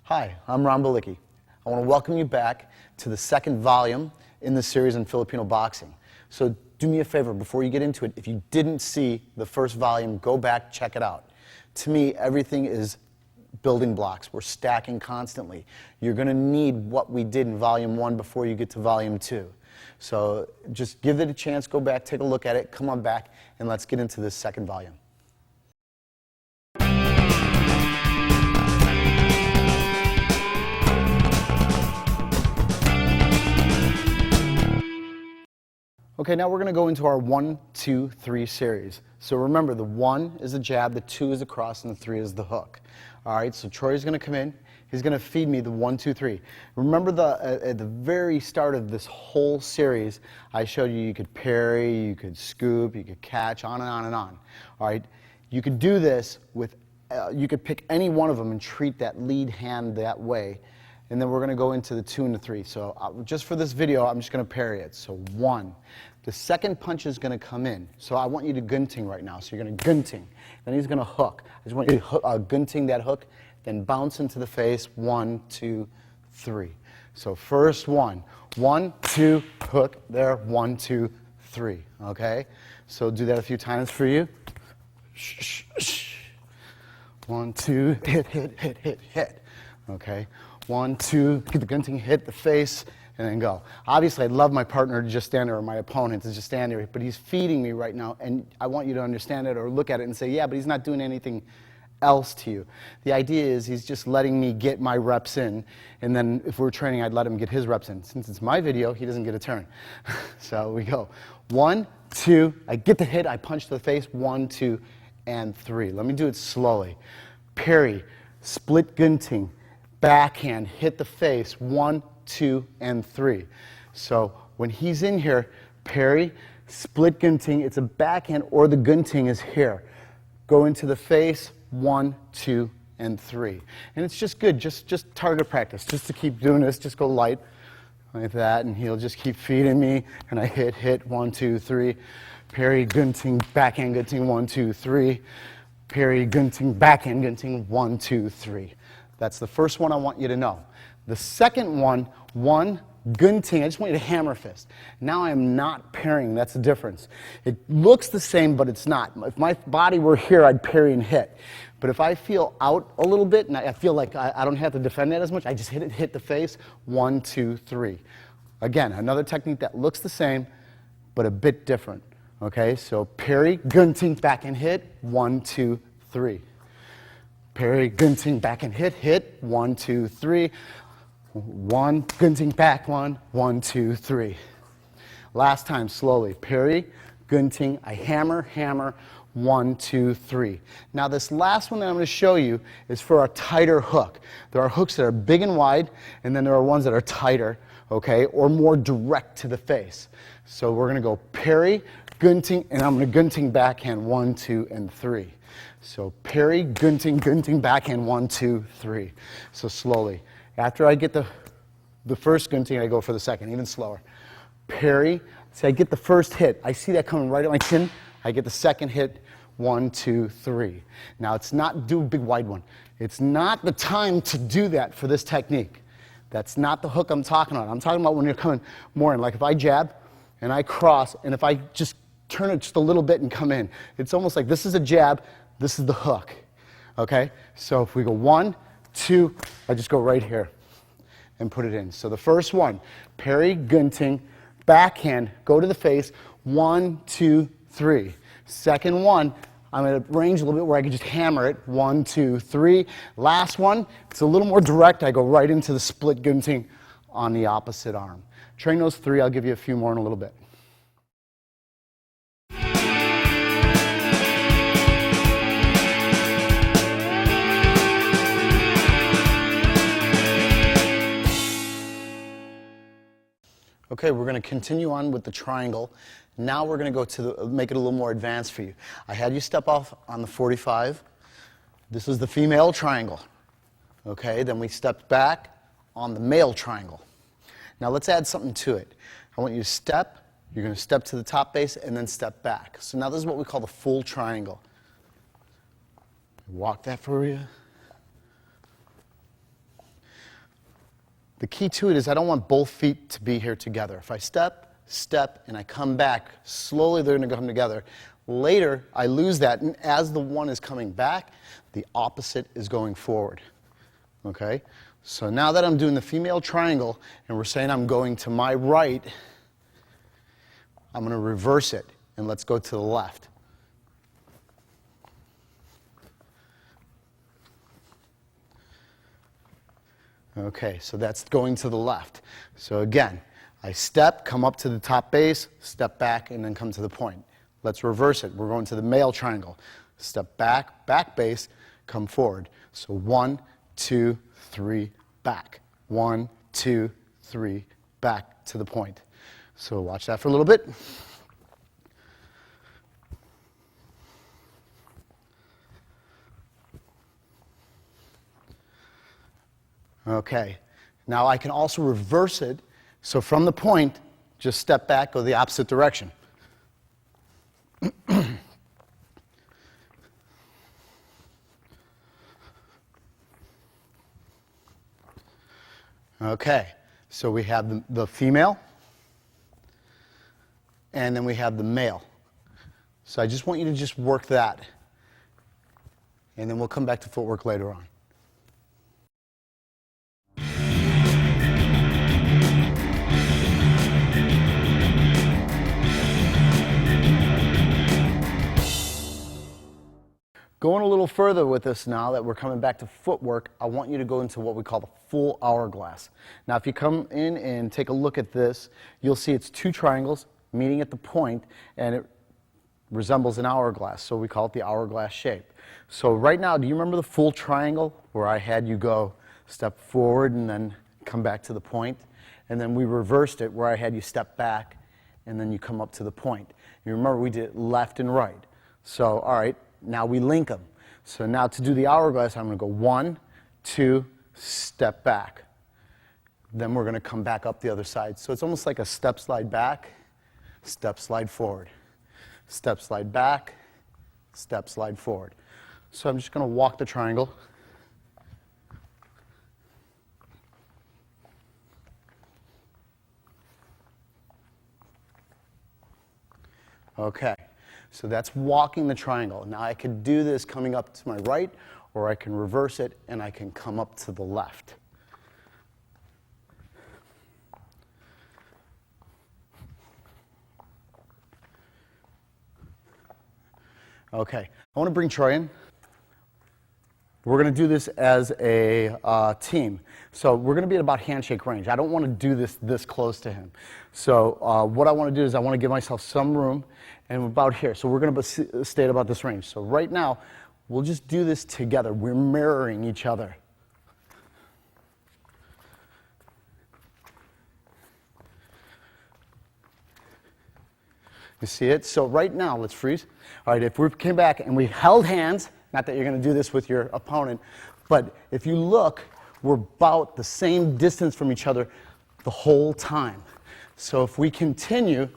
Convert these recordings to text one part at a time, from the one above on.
Hi, I'm Balicki. I want to welcome you back to the second volume in the series on Filipino boxing. So do me a favor before you get into it. If you didn't see the first volume, go back, check it out. To me, everything is building blocks. We're stacking constantly. You're going to need what we did in volume 1 before you get to volume 2. So just give it a chance, go back, take a look at it, come on back, and let's get into this second volume. Okay, now we're going to go into our 1, 2, 3 series. So remember, the 1 is the jab, the 2 is the cross, and the 3 is the hook. All right, so Troy's going to come in. He's going to feed me the 1, 2, 3. Remember at the very start of this whole series, I showed you could parry, you could scoop, you could catch, on and on and on. All right, you could do this with, you could pick any one of them and treat that lead hand that way. And then we're going to go into the 2 and the 3. So just for this video, I'm just going to parry it. So 1. The second punch is going to come in. So I want you to gunting right now. So you're going to gunting. Then he's going to hook. I just want you to gunting that hook, then bounce into the face. 1, 2, 3. So first 1. 1, 2, hook there. 1, 2, 3. Okay? So do that a few times for you. 1, 2, hit, hit, hit, hit, hit. Okay? 1, 2, get the gunting, hit the face, and then go. Obviously, I'd love my partner to just stand there, or my opponent to just stand there, but he's feeding me right now, and I want you to understand it or look at it and say, yeah, but he's not doing anything else to you. The idea is he's just letting me get my reps in, and then if we're training, I'd let him get his reps in. Since it's my video, he doesn't get a turn. So we go. 1, 2, I get the hit, I punch to the face. 1, 2, and 3. Let me do it slowly. Parry, split gunting, backhand, hit the face. 1, 2, and 3. So when he's in here, parry, split gunting, it's a backhand, or the gunting is here. Go into the face. 1, 2, and 3. And it's just good, just target practice, just to keep doing this. Just go light like that, and he'll just keep feeding me, and I hit, 1, 2, 3. Parry, gunting, backhand gunting, 1, 2, 3. Parry, gunting, backhand gunting, 1, 2, 3. That's the first one I want you to know. The second one, 1, gunting, I just want you to hammer fist. Now I am not parrying, that's the difference. It looks the same, but it's not. If my body were here, I'd parry and hit. But if I feel out a little bit, and I feel like I don't have to defend that as much, I just hit the face. 1, 2, 3. Again, another technique that looks the same, but a bit different. Okay, so parry, gunting, back and hit. 1, 2, 3. Parry, gunting, back and hit. 1, 2, 3. 1, gunting, back, 1, 1, 2, 3. Last time, slowly. Parry, gunting, I hammer, 1, 2, 3. Now this last one that I'm going to show you is for a tighter hook. There are hooks that are big and wide, and then there are ones that are tighter, okay, or more direct to the face. So we're going to go parry, gunting, and I'm going to gunting, backhand, 1, 2, and 3. So parry, gunting, gunting, backhand, 1, 2, 3. So slowly. After I get the first gunting, I go for the second, even slower. Parry, see I get the first hit. I see that coming right at my chin. I get the second hit, 1, 2, 3. Now it's not, do a big wide one. It's not the time to do that for this technique. That's not the hook I'm talking about. I'm talking about when you're coming more in. Like if I jab and I cross, and if I just turn it just a little bit and come in, it's almost like this is a jab, this is the hook. Okay? So if we go 1, 2, I just go right here and put it in. So the first one, parry, gunting, backhand, go to the face, 1, 2, 3. Second one, I'm at a range a little bit where I can just hammer it, 1, 2, 3. Last one, it's a little more direct. I go right into the split gunting on the opposite arm. Train those 3. I'll give you a few more in a little bit. Okay, we're going to continue on with the triangle. Now we're going to go to make it a little more advanced for you. I had you step off on the 45. This is the female triangle. Okay, then we stepped back on the male triangle. Now let's add something to it. I want you to step, you're going to step to the top base and then step back. So now this is what we call the full triangle. Walk that for you. The key to it is I don't want both feet to be here together. If I step, step, and I come back, slowly they're going to come together. Later, I lose that, and as the one is coming back, the opposite is going forward. Okay? So now that I'm doing the female triangle, and we're saying I'm going to my right, I'm going to reverse it, and let's go to the left. Okay, so that's going to the left. So again, I step, come up to the top base, step back, and then come to the point. Let's reverse it. We're going to the male triangle. Step back, back base, come forward. So 1, 2, 3, back. 1, 2, 3, back to the point. So watch that for a little bit. Okay, now I can also reverse it. So from the point, just step back, go the opposite direction. Okay, so we have the female, and then we have the male. So I just want you to just work that, and then we'll come back to footwork later on. Going a little further with this now that we're coming back to footwork, I want you to go into what we call the full hourglass. Now if you come in and take a look at this, you'll see it's 2 triangles meeting at the point, and it resembles an hourglass, so we call it the hourglass shape. So right now, do you remember the full triangle where I had you go step forward and then come back to the point? And then we reversed it where I had you step back and then you come up to the point. You remember we did left and right. So all right, now we link them. So now to do the hourglass, I'm going to go 1, 2, step back. Then we're going to come back up the other side. So it's almost like a step slide back, step slide forward, step slide back, step slide forward. So I'm just going to walk the triangle. Okay. So that's walking the triangle. Now I could do this coming up to my right, or I can reverse it and I can come up to the left. Okay, I want to bring Troy in. We're going to do this as a team. So we're going to be at about handshake range. I don't want to do this close to him. So what I want to do is I want to give myself some room, and about here. So we're going to stay at about this range. So right now, we'll just do this together. We're mirroring each other. You see it? So right now, let's freeze. All right, if we came back and we held hands, not that you're going to do this with your opponent, but if you look, we're about the same distance from each other the whole time. So if we continue,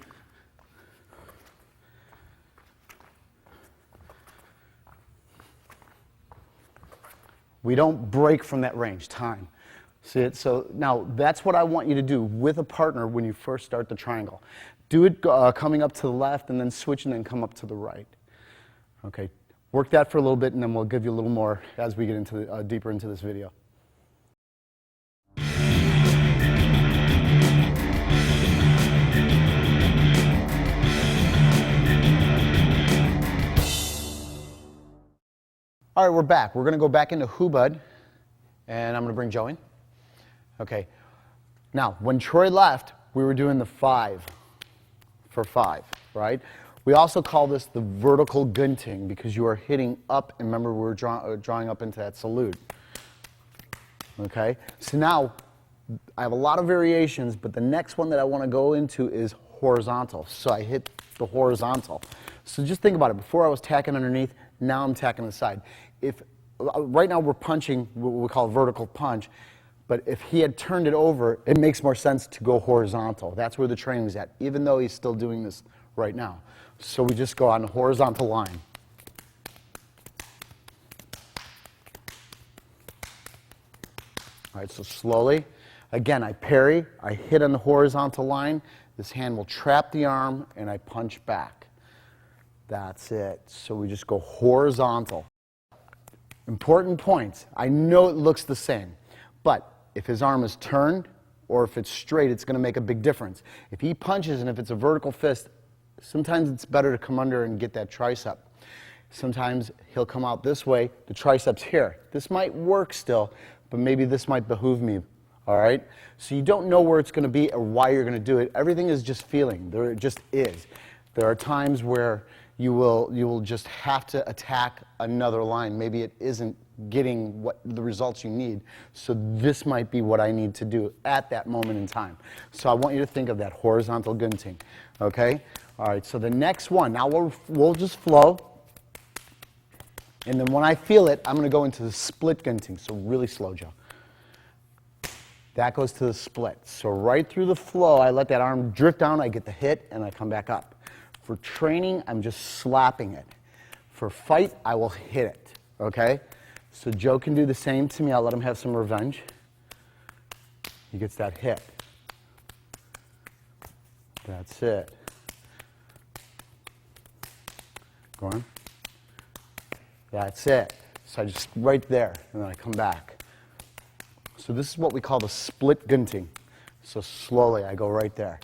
we don't break from that range, time. See it? So now that's what I want you to do with a partner when you first start the triangle. Do it coming up to the left and then switch and then come up to the right. Okay, work that for a little bit and then we'll give you a little more as we get into deeper into this video. All right, we're back. We're going to go back into Hubud, and I'm going to bring Joe in. Okay. Now, when Troy left, we were doing the 5 for 5, right? We also call this the vertical gunting because you are hitting up, and remember we were drawing up into that salute. Okay? So now, I have a lot of variations, but the next one that I want to go into is horizontal. So I hit the horizontal. So just think about it. Before I was tacking underneath, now I'm tacking the side. If right now we're punching what we call a vertical punch, but if he had turned it over, it makes more sense to go horizontal. That's where the training's at, even though he's still doing this right now. So we just go on the horizontal line. All right, so slowly. Again, I parry, I hit on the horizontal line, this hand will trap the arm, and I punch back. That's it. So we just go horizontal. Important points. I know it looks the same, but if his arm is turned or if it's straight, it's going to make a big difference. If he punches and if it's a vertical fist, sometimes it's better to come under and get that tricep. Sometimes he'll come out this way, the tricep's here. This might work still, but maybe this might behoove me, all right? So you don't know where it's going to be or why you're going to do it. Everything is just feeling. There it just is. There are times where you will just have to attack another line. Maybe it isn't getting the results you need. So this might be what I need to do at that moment in time. So I want you to think of that horizontal gunting, okay? All right, so the next one, now we'll just flow. And then when I feel it, I'm going to go into the split gunting. So really slow, Joe. That goes to the split. So right through the flow, I let that arm drift down, I get the hit, and I come back up. For training, I'm just slapping it. For fight, I will hit it, okay? So Joe can do the same to me. I'll let him have some revenge. He gets that hit. That's it. Go on. That's it. So I just right there, and then I come back. So this is what we call the split gunting. So slowly, I go right there.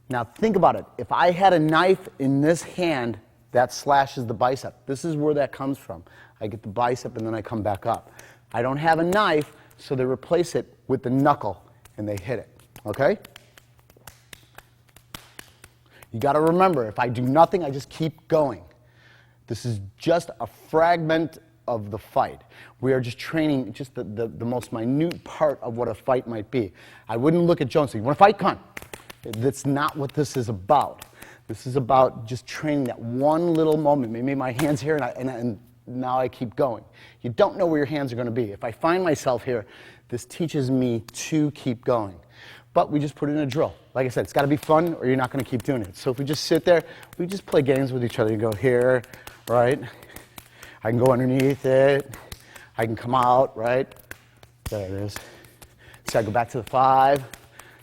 Now think about it. If I had a knife in this hand, that slashes the bicep. This is where that comes from. I get the bicep and then I come back up. I don't have a knife, so they replace it with the knuckle and they hit it, okay? You got to remember, if I do nothing, I just keep going. This is just a fragment of the fight. We are just training just the most minute part of what a fight might be. I wouldn't look at Joe and say, you want to fight? Come on. That's not what this is about. This is about just training that one little moment. Maybe my hand's here and now I keep going. You don't know where your hands are going to be. If I find myself here, this teaches me to keep going. But we just put it in a drill. Like I said, it's got to be fun or you're not going to keep doing it. So if we just sit there, we just play games with each other. You go here, right? I can go underneath it. I can come out, right? There it is. So I go back to the 5.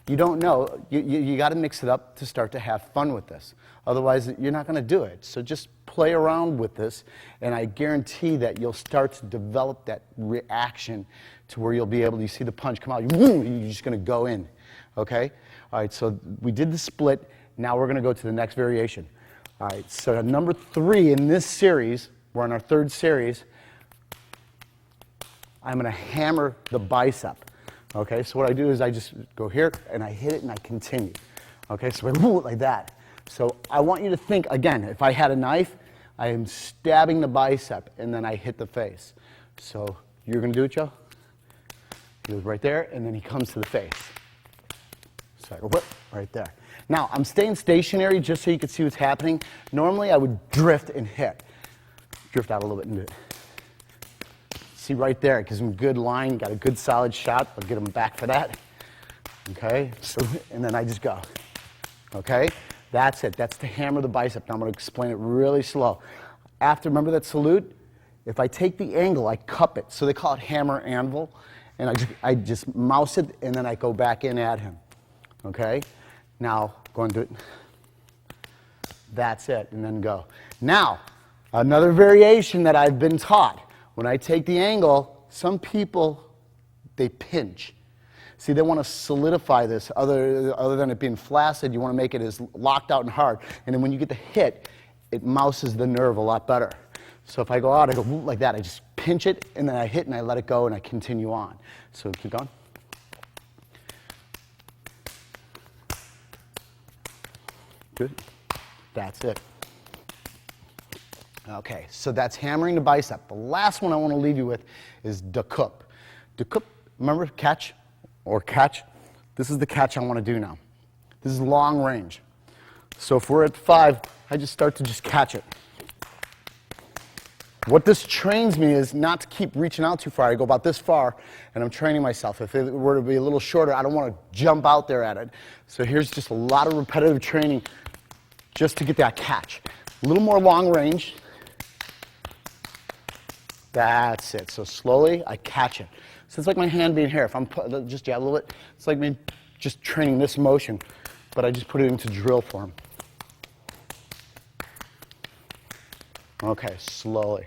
You don't know. You got to mix it up to start to have fun with this. Otherwise, you're not going to do it. So just play around with this, and I guarantee that you'll start to develop that reaction to where you'll be able to, you see the punch come out, you're just going to go in, okay? All right, so we did the split. Now we're going to go to the next variation. All right, so number 3 in this series, we're on our 3rd series, I'm going to hammer the bicep. Okay, so what I do is I just go here and I hit it and I continue. Okay, so I like that. So I want you to think, again, if I had a knife, I am stabbing the bicep and then I hit the face. So you're going to do it, Joe? He goes right there and then he comes to the face. So I go whip right there. Now, I'm staying stationary just so you can see what's happening. Normally I would drift and hit. Drift out a little bit and do it. See right there, it gives him a good line, got a good solid shot. I'll get him back for that. Okay, so, and then I just go. Okay, that's it. That's to hammer the bicep. Now I'm going to explain it really slow. After, remember that salute? If I take the angle, I cup it. So they call it hammer anvil. And I just mouse it, and then I go back in at him. Okay, now go and do it. That's it, and then go. Now, another variation that I've been taught. When I take the angle, some people, they pinch. See, they want to solidify this. Other than it being flaccid, you want to make it as locked out and hard. And then when you get the hit, it mouses the nerve a lot better. So if I go out, I go like that. I just pinch it, and then I hit, and I let it go, and I continue on. So keep going. Good. That's it. Okay, so that's hammering the bicep. The last one I want to leave you with is de coupe. De coupe, remember catch or catch? This is the catch I want to do now. This is long range. So if we're at 5, I just start to just catch it. What this trains me is not to keep reaching out too far. I go about this far, and I'm training myself. If it were to be a little shorter, I don't want to jump out there at it. So here's just a lot of repetitive training just to get that catch. A little more long range. That's it. So slowly, I catch it. So it's like my hand being here. If I'm just jab a little bit, it's like me just training this motion, but I just put it into drill form. Okay, slowly.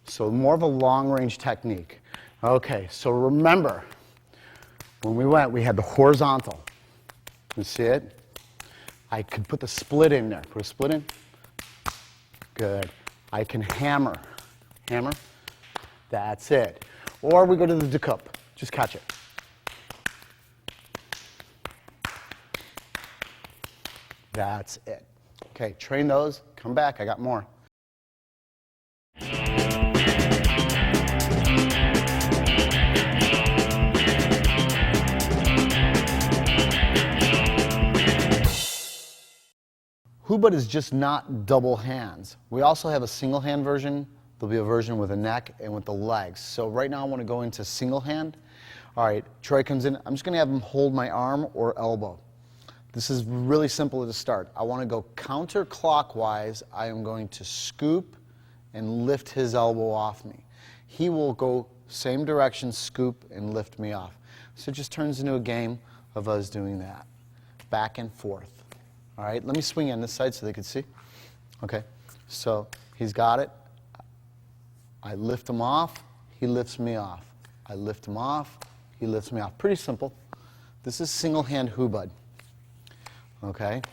So more of a long-range technique. Okay, so remember, when we went, we had the horizontal. You see it? I could put the split in there. Put a split in. Good. I can hammer. Hammer. That's it. Or we go to the découpe. Just catch it. That's it. Okay, train those. Come back. I got more. Hubud is just not double hands. We also have a single hand version. There'll be a version with a neck and with the legs. So right now I want to go into single hand. All right, Troy comes in. I'm just going to have him hold my arm or elbow. This is really simple to start. I want to go counterclockwise. I am going to scoop and lift his elbow off me. He will go same direction, scoop and lift me off. So it just turns into a game of us doing that. Back and forth. All right, let me swing on this side so they can see. Okay, so he's got it. I lift him off, he lifts me off. I lift him off, he lifts me off. Pretty simple. This is single hand hubud. Okay.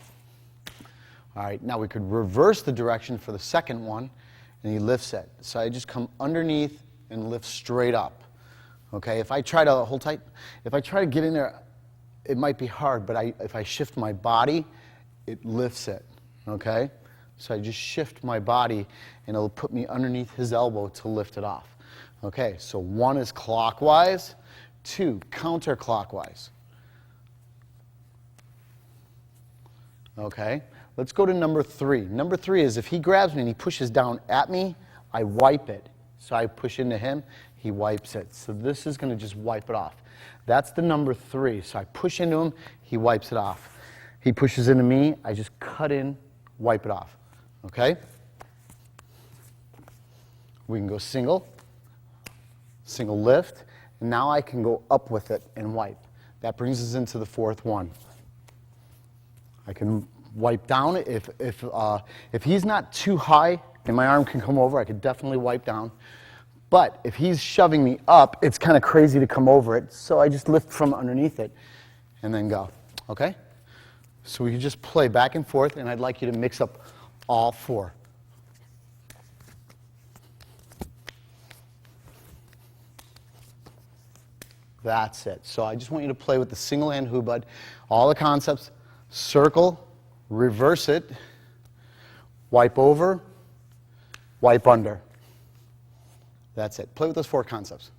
All right, now we could reverse the direction for the second one, and he lifts it. So I just come underneath and lift straight up. Okay, if I try to hold tight, if I try to get in there, it might be hard, but if I shift my body, it lifts it, okay? So I just shift my body, and it'll put me underneath his elbow to lift it off. Okay, so 1 is clockwise, 2 counterclockwise. Okay, let's go to number 3. Number 3 is if he grabs me and he pushes down at me, I wipe it. So I push into him, he wipes it. So this is going to just wipe it off. That's the number 3. So I push into him, he wipes it off. He pushes into me, I just cut in, wipe it off. Okay? We can go single, single lift, and now I can go up with it and wipe. That brings us into the 4th one. I can wipe down if he's not too high and my arm can come over, I could definitely wipe down. But if he's shoving me up, it's kind of crazy to come over it, so I just lift from underneath it and then go. Okay? So we can just play back and forth, and I'd like you to mix up all 4. That's it. So I just want you to play with the single hand hubud. All the concepts, circle, reverse it, wipe over, wipe under. That's it. Play with those 4 concepts.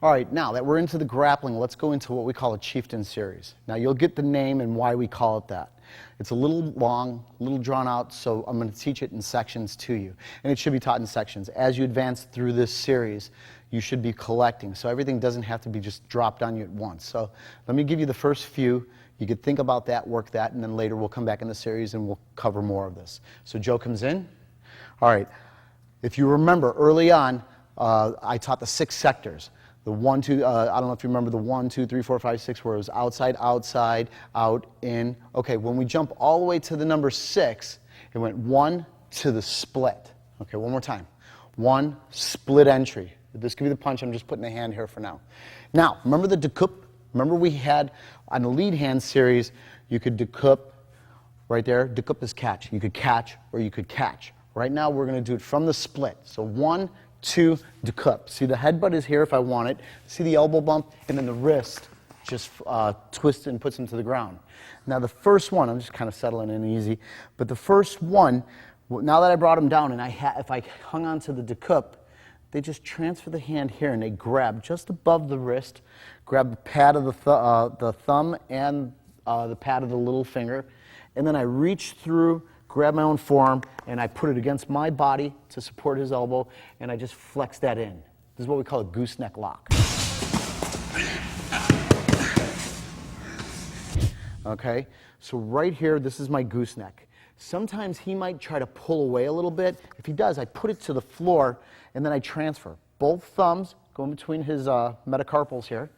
All right, now that we're into the grappling, let's go into what we call a chieftain series. Now you'll get the name and why we call it that. It's a little long, a little drawn out, so I'm going to teach it in sections to you. And it should be taught in sections. As you advance through this series, you should be collecting. So everything doesn't have to be just dropped on you at once. So let me give you the first few. You could think about that, work that, and then later we'll come back in the series and we'll cover more of this. So Joe comes in. All right, if you remember early on, I taught the 6 sectors. The 1, 2, I don't know if you remember the 1, 2, 3, 4, 5, 6, where it was outside, outside, out, in. Okay, when we jump all the way to the number 6, it went 1 to the split. Okay, one more time. 1, split entry. This could be the punch. I'm just putting a hand here for now. Now, remember the découpe? Remember we had on the lead hand series, you could découpe right there. Découpe is catch. You could catch or you could catch. Right now, we're going to do it from the split. So 1, 2, découpe. See, the headbutt is here if I want it. See the elbow bump, and then the wrist just twists and puts him to the ground. Now the first one, I'm just kind of settling in easy, but the first one, now that I brought him down, and if I hung on to the découpe, they just transfer the hand here, and they grab just above the wrist, grab the pad of the thumb and the pad of the little finger, and then I reach through, grab my own forearm, and I put it against my body to support his elbow, and I just flex that in. This is what we call a gooseneck lock. Okay? So right here, this is my gooseneck. Sometimes he might try to pull away a little bit. If he does, I put it to the floor, and then I transfer. Both thumbs go in between his metacarpals here,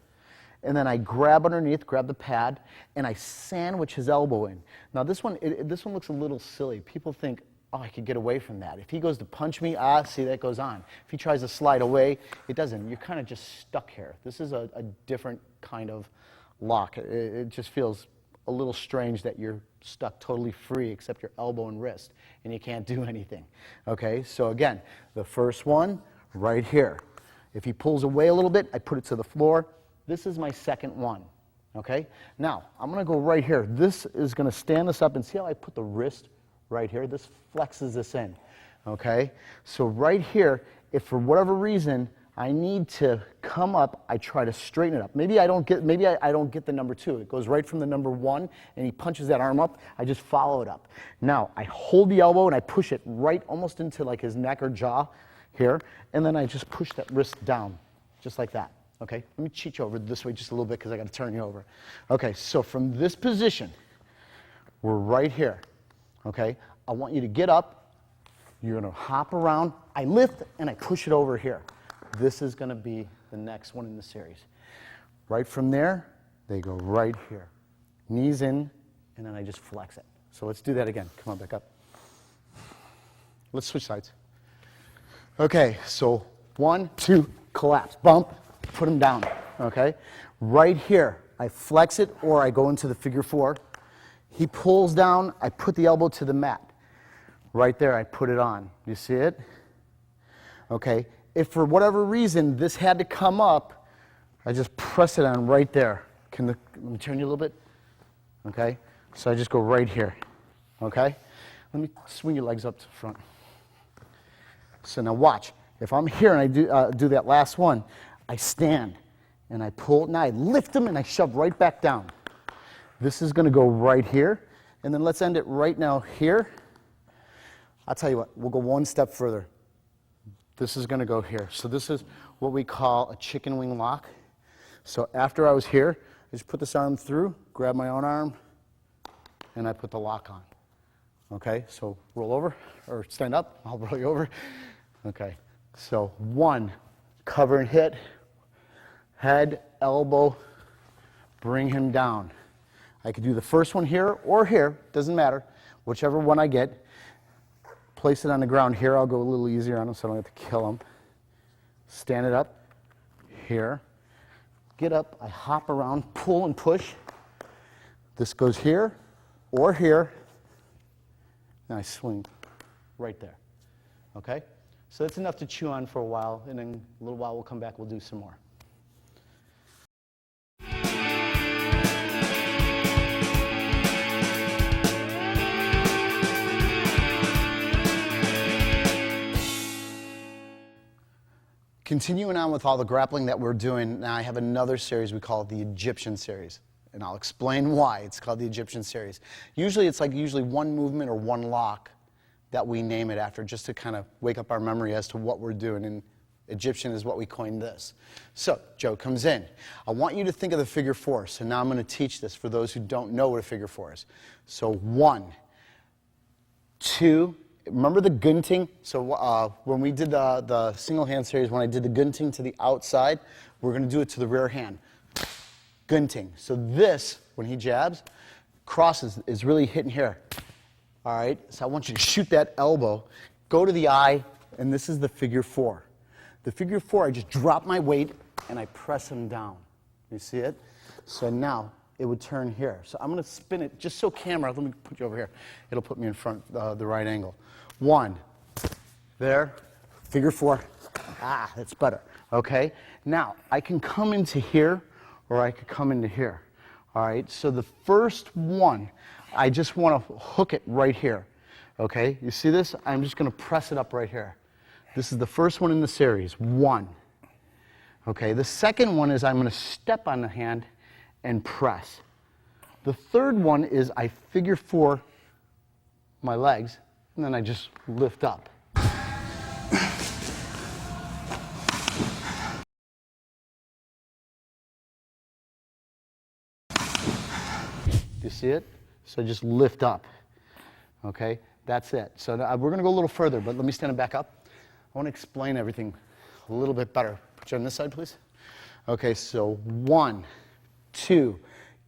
and then I grab underneath, grab the pad, and I sandwich his elbow in. Now this one looks a little silly. People think, oh, I could get away from that. If he goes to punch me, see, that goes on. If he tries to slide away, it doesn't. You're kind of just stuck here. This is a different kind of lock. It just feels a little strange that you're stuck totally free except your elbow and wrist, and you can't do anything. Okay, so again, the first one right here. If he pulls away a little bit, I put it to the floor. This is my second one. Okay, now I'm going to go right here. This is going to stand this up, and see how I put the wrist right here? This flexes this in. Okay, so right here, if for whatever reason I need to come up, I try to straighten it up. Maybe I don't get the number 2. It goes right from the number 1, and he punches that arm up. I just follow it up. Now I hold the elbow and I push it right almost into like his neck or jaw here, and then I just push that wrist down, just like that. Okay, let me cheat you over this way just a little bit because I got to turn you over. Okay, so from this position, we're right here. Okay, I want you to get up. You're going to hop around. I lift and I push it over here. This is going to be the next one in the series. Right from there, they go right here. Knees in, and then I just flex it. So let's do that again. Come on, back up. Let's switch sides. Okay, so 1, 2, collapse, bump, put him down. Okay, right here, I flex it or I go into the figure 4. He pulls down, I put the elbow to the mat. Right there, I put it on. You see it? Okay. If for whatever reason this had to come up, I just press it on right there. Let me turn you a little bit? Okay? So I just go right here. Okay? Let me swing your legs up to the front. So now watch. If I'm here and I do that last one, I stand and I pull. Now I lift them and I shove right back down. This is going to go right here. And then let's end it right now here. I'll tell you what, we'll go one step further. This is going to go here. So this is what we call a chicken wing lock. So after I was here, I just put this arm through, grab my own arm, and I put the lock on. Okay, so roll over, or stand up, I'll roll you over. Okay, so 1, cover and hit, head, elbow, bring him down. I could do the first one here or here, doesn't matter, whichever one I get. Place it on the ground here. I'll go a little easier on him so I don't have to kill him. Stand it up here. Get up. I hop around, pull and push. This goes here or here. And I swing right there. Okay? So that's enough to chew on for a while. And then a little while we'll come back. We'll do some more. Continuing on with all the grappling that we're doing, now I have another series we call the Egyptian series. And I'll explain why it's called the Egyptian series. Usually it's like one movement or one lock that we name it after just to kind of wake up our memory as to what we're doing. And Egyptian is what we coined this. So Joe comes in. I want you to think of the figure 4. So now I'm going to teach this for those who don't know what a figure 4 is. So 1, 2, remember the gunting? So when we did the single hand series, when I did the gunting to the outside, we're going to do it to the rear hand. Gunting. So this, when he jabs, crosses is really hitting here. All right? So I want you to shoot that elbow, go to the eye, and this is the figure 4. The figure 4, I just drop my weight and I press him down. You see it? So now it would turn here. So I'm going to spin it just so camera, let me put you over here. It'll put me in front, the right angle. 1, there, figure 4. That's better. Okay? Now, I can come into here or I could come into here. All right? So the first one, I just want to hook it right here. Okay? You see this? I'm just going to press it up right here. This is the first one in the series. 1. Okay? The second one is I'm going to step on the hand and press. The third one is I figure 4 my legs, and then I just lift up. You see it? So just lift up. Okay, that's it. So now we're going to go a little further, but let me stand back up. I want to explain everything a little bit better. Put you on this side, please. Okay, so 1, 2.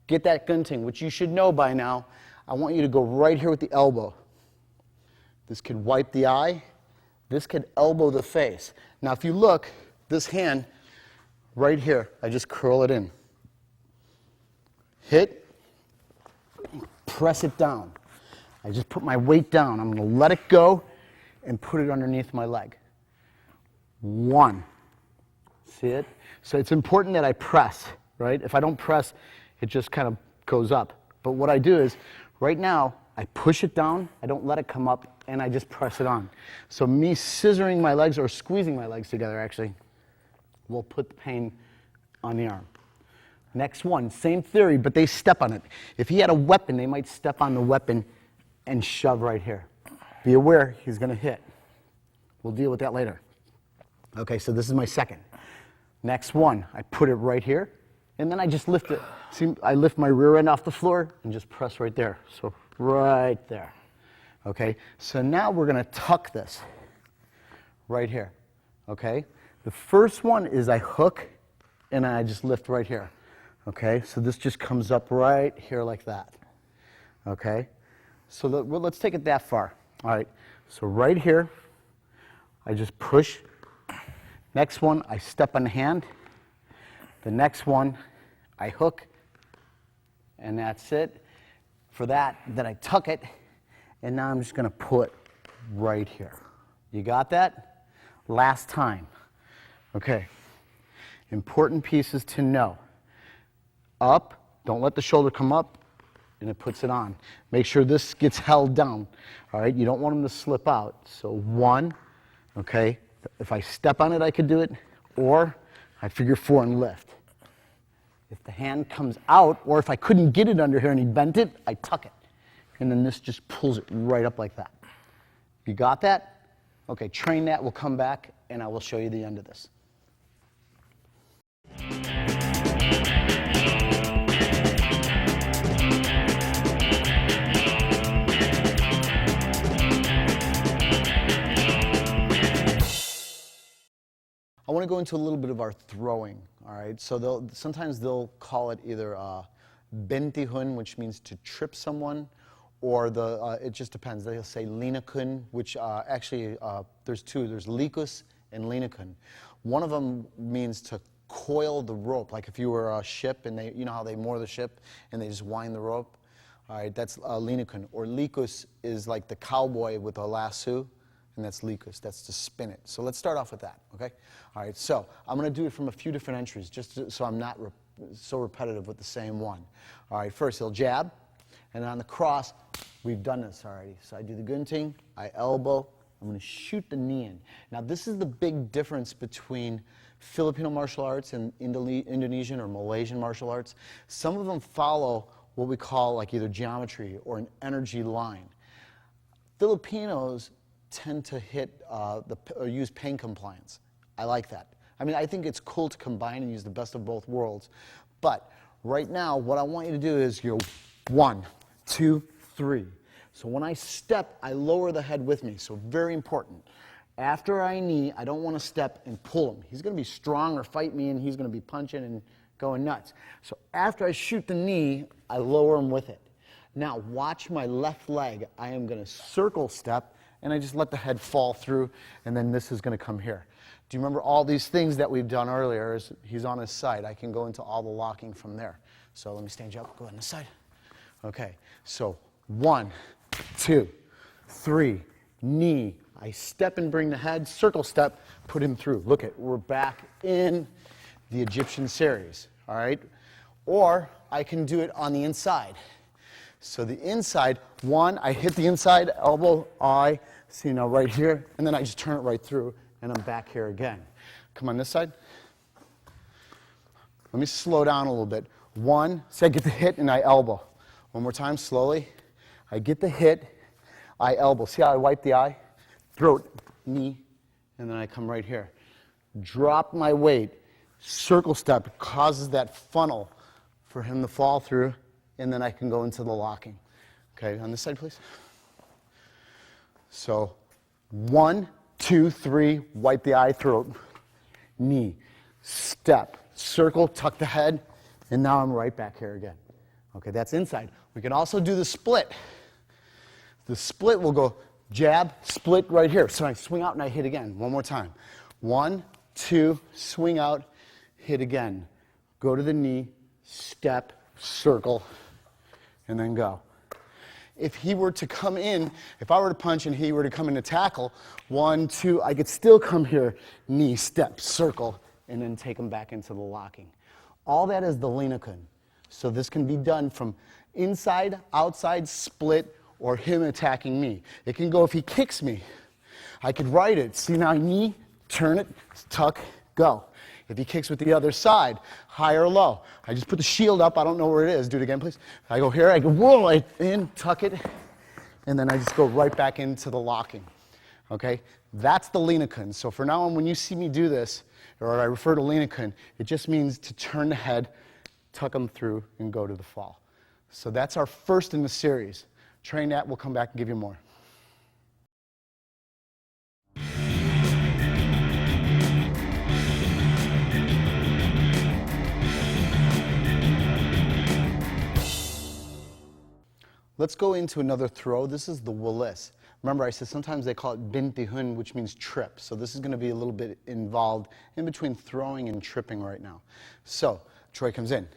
Get that gunting, which you should know by now. I want you to go right here with the elbow. This could wipe the eye. This could elbow the face. Now, if you look, this hand right here, I just curl it in. Hit, press it down. I just put my weight down. I'm going to let it go and put it underneath my leg. 1. See it? So it's important that I press, right? If I don't press, it just kind of goes up. But what I do is, right now, I push it down, I don't let it come up, and I just press it on. So me scissoring my legs, or squeezing my legs together actually, will put the pain on the arm. Next one, same theory, but they step on it. If he had a weapon, they might step on the weapon and shove right here. Be aware, he's going to hit. We'll deal with that later. Okay, so this is my second. Next one, I put it right here, and then I just lift it. See, I lift my rear end off the floor and just press right there. So right there. Okay, so now we're going to tuck this right here. Okay, the first one is I hook and I just lift right here. Okay, so this just comes up right here like that. Okay, so let's take it that far. All right, so right here, I just push. Next one, I step on the hand. The next one, I hook, and that's it. For that, then I tuck it, and now I'm just going to put right here. You got that? Last time. Okay. Important pieces to know. Up, don't let the shoulder come up, and it puts it on. Make sure this gets held down. All right, you don't want them to slip out. So 1, okay. If I step on it, I could do it, or I figure 4 and lift. If the hand comes out, or if I couldn't get it under here and he bent it, I tuck it. And then this just pulls it right up like that. You got that? Okay, train that. We'll come back, and I will show you the end of this. I want to go into a little bit of our throwing, all right? So sometimes they'll call it either bentihun, which means to trip someone, or it just depends. They'll say linakun, which actually there's two. There's likus and linakun. One of them means to coil the rope, like if you were a ship and you know how they moor the ship and they just wind the rope? All right, that's linakun. Or likus is like the cowboy with a lasso. And that's likus, that's to spin it. So let's start off with that, okay? All right, so I'm gonna do it from a few different entries, just so I'm not so repetitive with the same one. All right, first he'll jab, and on the cross, we've done this already. So I do the gunting, I elbow, I'm gonna shoot the knee in. Now this is the big difference between Filipino martial arts and Indonesian or Malaysian martial arts. Some of them follow what we call like either geometry or an energy line. Filipinos tend to hit or use pain compliance. I like that. I mean, I think it's cool to combine and use the best of both worlds. But right now, what I want you to do is you go 1, 2, 3. So when I step, I lower the head with me. So very important. After I knee, I don't want to step and pull him. He's going to be strong or fight me, and he's going to be punching and going nuts. So after I shoot the knee, I lower him with it. Now watch my left leg. I am going to circle step, and I just let the head fall through, and then this is going to come here. Do you remember all these things that we've done earlier? He's on his side. I can go into all the locking from there. So let me stand you up. Go on this side. Okay. So 1, 2, 3, knee. I step and bring the head, circle step, put him through. Look at, we're back in the Egyptian series. All right. Or I can do it on the inside. So the inside, 1, I hit the inside, elbow, eye, see now right here, and then I just turn it right through, and I'm back here again. Come on this side. Let me slow down a little bit. 1, see I get the hit and I elbow. One more time, slowly. I get the hit, I elbow. See how I wipe the eye? Throat, knee, and then I come right here. Drop my weight, circle step, causes that funnel for him to fall through, and then I can go into the locking. Okay, on this side, please. So 1, 2, 3, wipe the eye, throat, knee, step, circle, tuck the head, and now I'm right back here again. Okay, that's inside. We can also do the split. The split will go jab, split right here. So I swing out and I hit again. One more time. 1, 2, swing out, hit again. Go to the knee, step, circle, and then go. If he were to come in, if I were to punch and he were to come in to tackle, 1, 2, I could still come here, knee, step, circle, and then take him back into the locking. All that is the Linakun. So this can be done from inside, outside, split, or him attacking me. It can go if he kicks me. I could write it. See now, knee, turn it, tuck, go. If he kicks with the other side, high or low, I just put the shield up. I don't know where it is. Do it again, please. I go here. I go, whoa, I in, tuck it, and then I just go right back into the locking. Okay? That's the Linakun. So for now on, when you see me do this, or I refer to Linakun, it just means to turn the head, tuck them through, and go to the fall. So that's our first in the series. Train that. We'll come back and give you more. Let's go into another throw. This is the Willis. Remember, I said sometimes they call it bintihun, which means trip. So this is going to be a little bit involved in between throwing and tripping right now. So Troy comes in.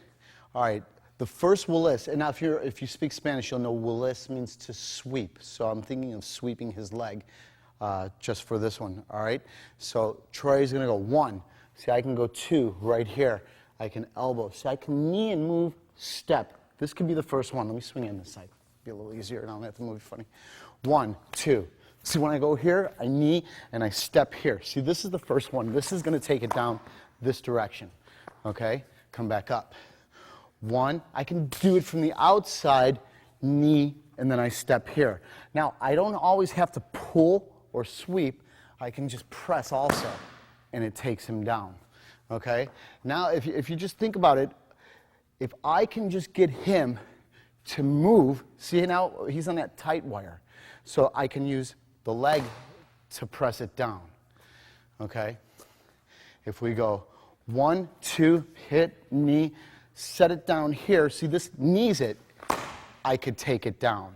All right, the first Willis, and now if you speak Spanish, you'll know Willis means to sweep. So I'm thinking of sweeping his leg just for this one. All right, so Troy is going to go 1. See, I can go 2 right here. I can elbow. See, I can knee and move, step. This could be the first one. Let me swing in this side. Be a little easier, and I don't have to move funny. 1, 2. See, when I go here, I knee and I step here. See, this is the first one. This is going to take it down this direction. Okay? Come back up. 1, I can do it from the outside, knee, and then I step here. Now, I don't always have to pull or sweep. I can just press also, and it takes him down. Okay? Now, if you just think about it, if I can just get him to move, see now he's on that tight wire. So I can use the leg to press it down, okay? If we go 1, 2, hit, knee, set it down here. See, this knees it, I could take it down,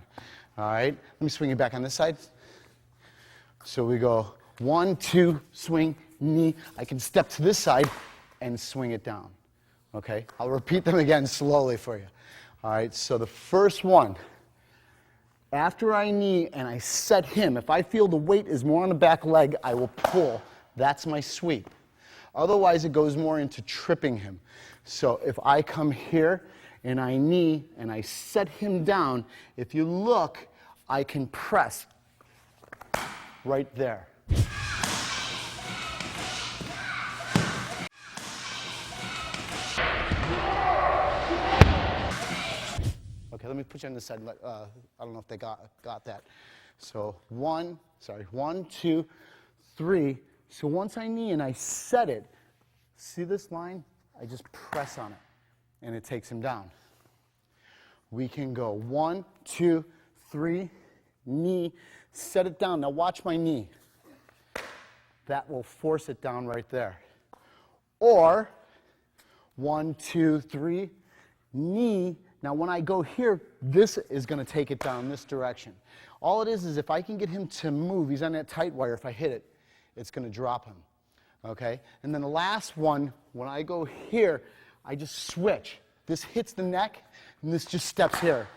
all right? Let me swing it back on this side. So we go 1, 2, swing, knee. I can step to this side and swing it down, okay? I'll repeat them again slowly for you. All right, so the first one, after I knee and I set him, if I feel the weight is more on the back leg, I will pull. That's my sweep. Otherwise, it goes more into tripping him. So if I come here and I knee and I set him down, if you look, I can press right there. Okay, let me put you on this side. I don't know if they got that. So 1, 2, 3. So once I knee and I set it, see this line? I just press on it, and it takes him down. We can go 1, 2, 3, knee, set it down. Now watch my knee. That will force it down right there. Or 1, 2, 3, knee. Now when I go here, this is going to take it down this direction. All it is if I can get him to move, he's on that tight wire, if I hit it, it's going to drop him. Okay? And then the last one, when I go here, I just switch. This hits the neck, and this just steps here.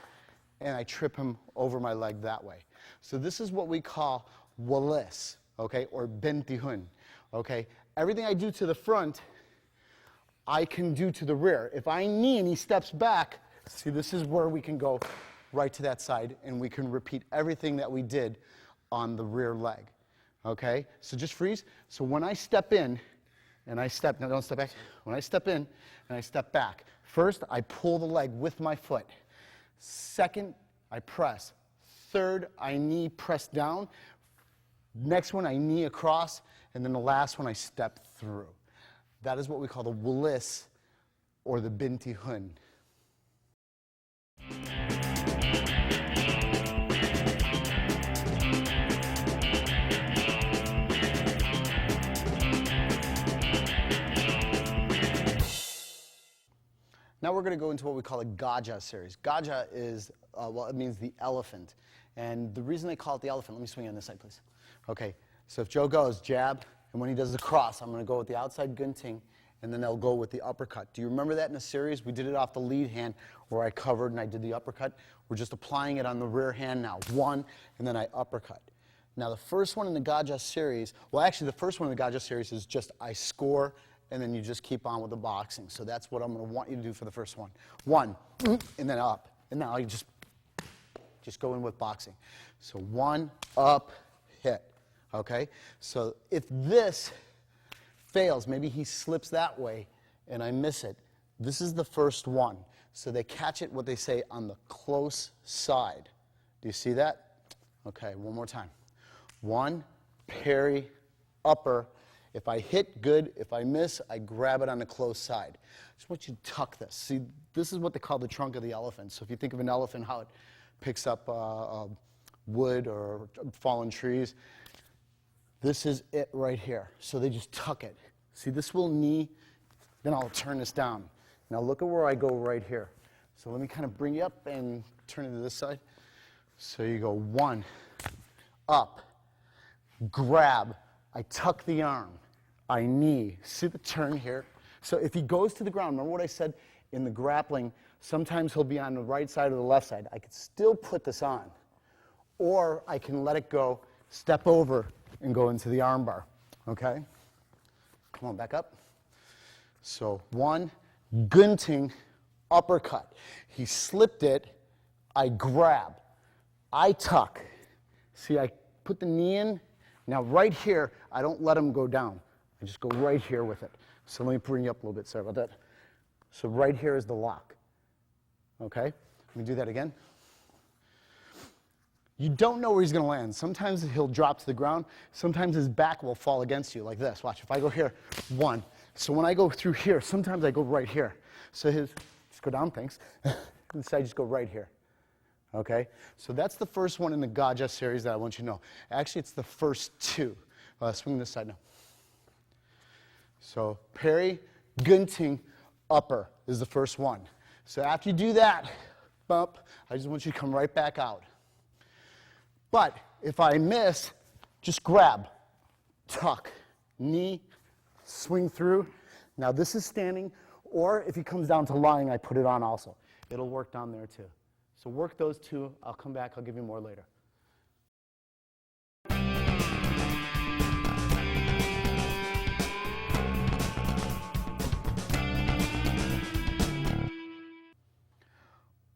And I trip him over my leg that way. So this is what we call walis, okay, or bentihun. Okay? Everything I do to the front, I can do to the rear. If I knee and he steps back, see, this is where we can go right to that side, and we can repeat everything that we did on the rear leg. Okay? So just freeze. So when I step in, and I step, now don't step back. When I step in and I step back, first I pull the leg with my foot. Second, I press. Third, I knee press down. Next one, I knee across. And then the last one, I step through. That is what we call the walis, or the bintihun. Now we're going to go into what we call a Gaja series. Gaja is, well, it means the elephant. And the reason they call it the elephant, let me swing on this side, please. Okay, so if Joe goes jab, and when he does the cross, I'm going to go with the outside gunting, and then I'll go with the uppercut. Do you remember that in a series? We did it off the lead hand where I covered and I did the uppercut. We're just applying it on the rear hand now. One, and then I uppercut. Now the first one in the Gaja series, well actually the first one in the Gaja series is just I score, and then you just keep on with the boxing. So that's what I'm going to want you to do for the first one. One, and then up. And now you just go in with boxing. So one, up, hit. Okay? So if this fails, maybe he slips that way and I miss it, this is the first one. So they catch it, what they say, on the close side. Do you see that? Okay, one more time. One, parry, upper. If I hit, good. If I miss, I grab it on the close side. I just want you to tuck this. See, this is what they call the trunk of the elephant. So if you think of an elephant, how it picks up wood or fallen trees, this is it right here. So they just tuck it. See, this will knee, then I'll turn this down. Now look at where I go right here. So let me kind of bring you up and turn it to this side. So you go one, up, grab, I tuck the arm, I knee. See the turn here? So if he goes to the ground, remember what I said in the grappling, sometimes he'll be on the right side or the left side. I could still put this on, or I can let it go, step over, and go into the arm bar, okay? Come on, back up. So one, gunting, uppercut. He slipped it, I grab, I tuck. See, I put the knee in. Now right here, I don't let him go down. I just go right here with it. So let me bring you up a little bit, sorry about that. So right here is the lock, okay? Let me do that again. You don't know where he's going to land. Sometimes he'll drop to the ground. Sometimes his back will fall against you like this. Watch, if I go here, one. So when I go through here, sometimes I go right here. So just go down, thanks. This side, just go right here. Okay? So that's the first one in the Gaja series that I want you to know. Actually, it's the first two. Swing this side now. So parry, gunting, upper is the first one. So after you do that, bump, I just want you to come right back out. But if I miss, just grab, tuck, knee, swing through. Now this is standing, or if he comes down to lying, I put it on also. It'll work down there too. So work those two. I'll come back. I'll give you more later.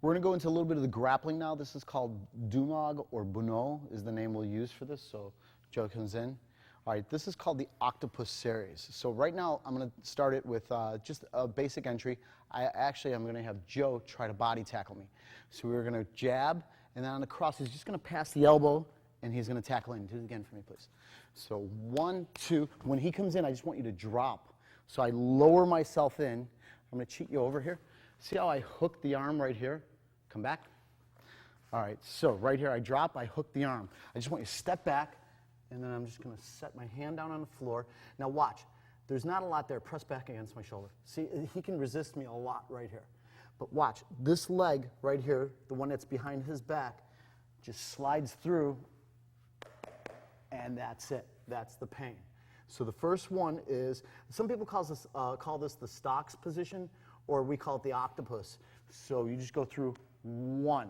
We're going to go into a little bit of the grappling now. This is called Dumog or Buno is the name we'll use for this. So Joe comes in. All right, this is called the Octopus series. So right now I'm going to start it with just a basic entry. I'm going to have Joe try to body tackle me. So we're going to jab, and then on the cross he's just going to pass the elbow, and he's going to tackle in. Do it again for me, please. So 1, 2. When he comes in, I just want you to drop. So I lower myself in. I'm going to cheat you over here. See how I hook the arm right here? Come back. All right, so right here I drop, I hook the arm. I just want you to step back, and then I'm just going to set my hand down on the floor. Now watch. There's not a lot there. Press back against my shoulder. See, he can resist me a lot right here. But watch. This leg right here, the one that's behind his back, just slides through, and that's it. That's the pain. So the first one is, some people call this the stocks position, or we call it the octopus. So you just go through one.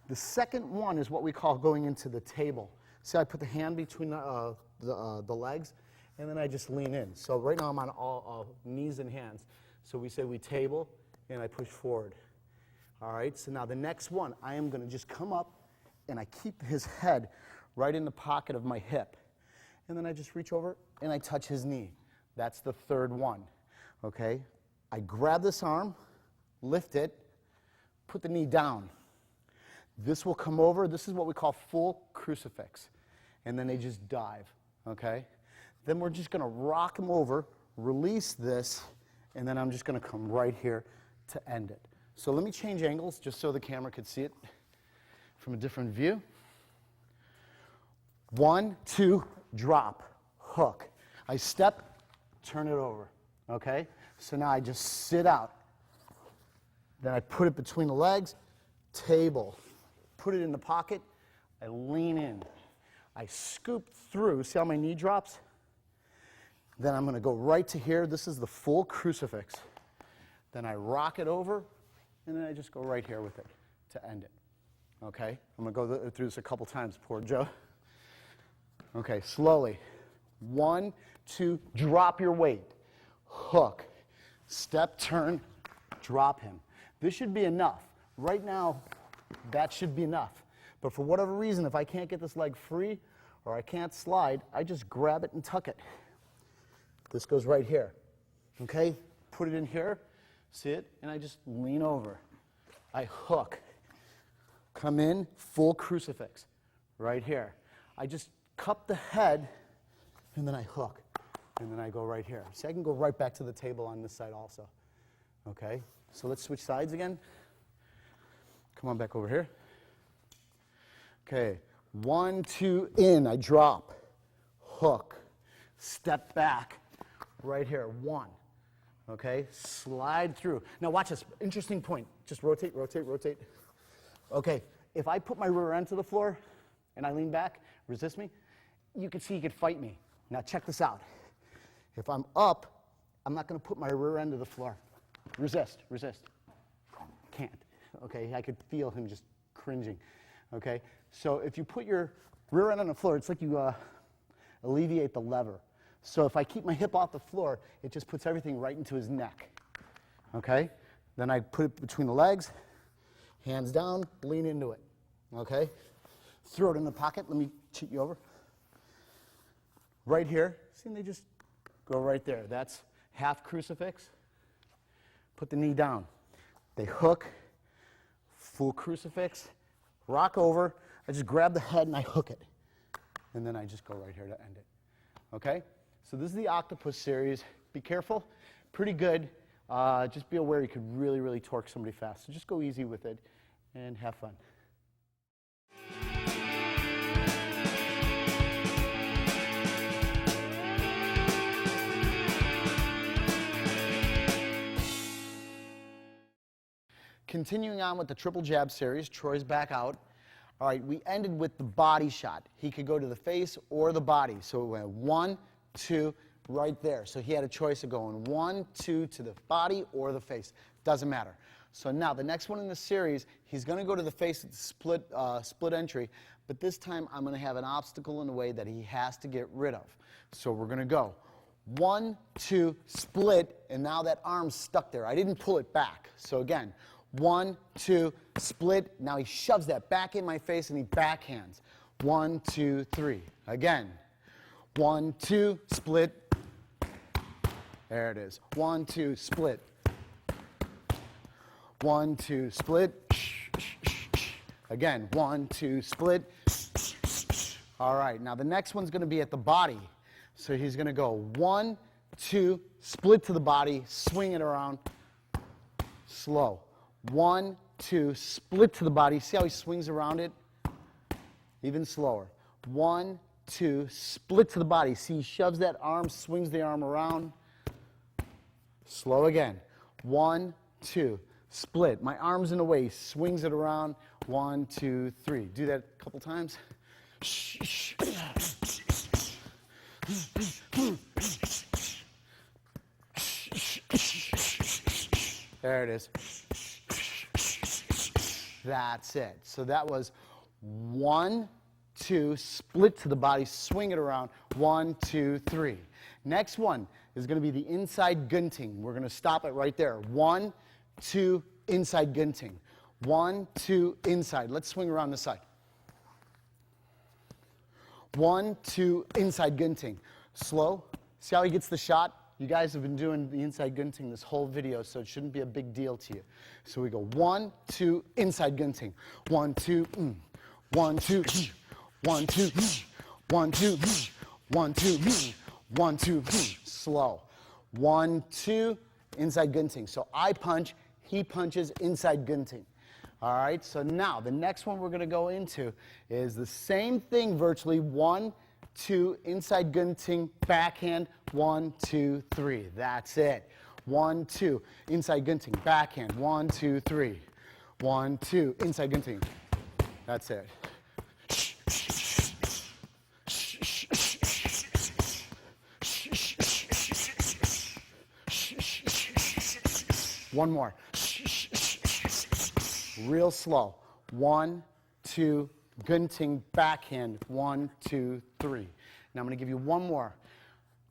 The second one is what we call going into the table. See, I put the hand between the legs, and then I just lean in. So right now I'm on all knees and hands. So we say we table, and I push forward. All right, so now the next one, I am going to just come up, and I keep his head right in the pocket of my hip. And then I just reach over, and I touch his knee. That's the third one, okay? I grab this arm, lift it, put the knee down. This will come over. This is what we call full crucifix. And then they just dive, okay? Then we're just going to rock them over, release this, and then I'm just going to come right here to end it. So let me change angles just so the camera could see it from a different view. 1, 2, drop, hook. I step, turn it over, okay? So now I just sit out. Then I put it between the legs, table. Put it in the pocket, I lean in. I scoop through, see how my knee drops? Then I'm gonna go right to here. This is the full crucifix. Then I rock it over, and then I just go right here with it to end it. Okay, I'm gonna go through this a couple times, poor Joe. Okay, slowly. 1, 2, drop your weight. Hook, step, turn, drop him. This should be enough. Right now, that should be enough. But for whatever reason, if I can't get this leg free or I can't slide, I just grab it and tuck it. This goes right here. Okay? Put it in here, see it, and I just lean over. I hook. Come in, full crucifix. Right here. I just cup the head, and then I hook. And then I go right here. See, I can go right back to the table on this side also. Okay? So let's switch sides again. Come on back over here. Okay, 1, 2, in, I drop, hook, step back, right here, 1, okay, slide through. Now watch this, interesting point, just rotate, rotate, rotate. Okay, if I put my rear end to the floor and I lean back, resist me, you can see you could fight me. Now check this out. If I'm up, I'm not gonna put my rear end to the floor. Resist, resist. Can't, okay, I could feel him just cringing. Okay, so if you put your rear end on the floor, it's like you alleviate the lever. So if I keep my hip off the floor, it just puts everything right into his neck. Okay, then I put it between the legs, hands down, lean into it. Okay, throw it in the pocket. Let me cheat you over. Right here, see, they just go right there. That's half crucifix. Put the knee down. They hook, full crucifix. Rock over, I just grab the head and I hook it. And then I just go right here to end it. Okay? So this is the octopus series. Be careful. Pretty good. Just be aware you could really, really torque somebody fast. So just go easy with it and have fun. Continuing on with the triple jab series, Troy's back out. All right, we ended with the body shot. He could go to the face or the body. So we went 1, 2, right there. So he had a choice of going 1, 2 to the body or the face. Doesn't matter. So now the next one in the series, he's going to go to the face at the split entry, but this time I'm going to have an obstacle in the way that he has to get rid of. So we're going to go 1, 2, split, and now that arm's stuck there. I didn't pull it back. So again, 1, 2, split. Now he shoves that back in my face and he backhands. 1, 2, 3. Again. 1, 2, split. There it is. 1, 2, split. 1, 2, split. Again. 1, 2, split. All right. Now the next one's going to be at the body. So he's going to go 1, 2, split to the body, swing it around, slow. 1, 2, split to the body. See how he swings around it? Even slower. 1, 2, split to the body. See, he shoves that arm, swings the arm around. Slow again. 1, 2, split. My arm's in the way. He swings it around. 1, 2, 3. Do that a couple times. There it is. That's it. So that was 1, 2, split to the body, swing it around. 1, 2, 3. Next one is going to be the inside gunting. We're going to stop it right there. 1, 2, inside gunting. 1, 2, inside. Let's swing around the side. 1, 2, inside gunting. Slow. See how he gets the shot? You guys have been doing the inside gunting this whole video, so it shouldn't be a big deal to you. So we go 1, 2, inside gunting. 1, 2, 1, 2, 1, 2, 1, 2, 1, 2, 1, 2, slow. 1, 2, inside gunting. So I punch, he punches, inside gunting. All right, so now the next one we're going to go into is the same thing virtually. 1, 2, inside gunting, backhand, 1, 2, 3. That's it. 1, 2. Inside gunting, backhand. 1, 2, 3. 1, 2. Inside gunting. That's it. One more. Real slow. 1, 2, gunting, backhand. 1, 2, 3. Now I'm going to give you one more.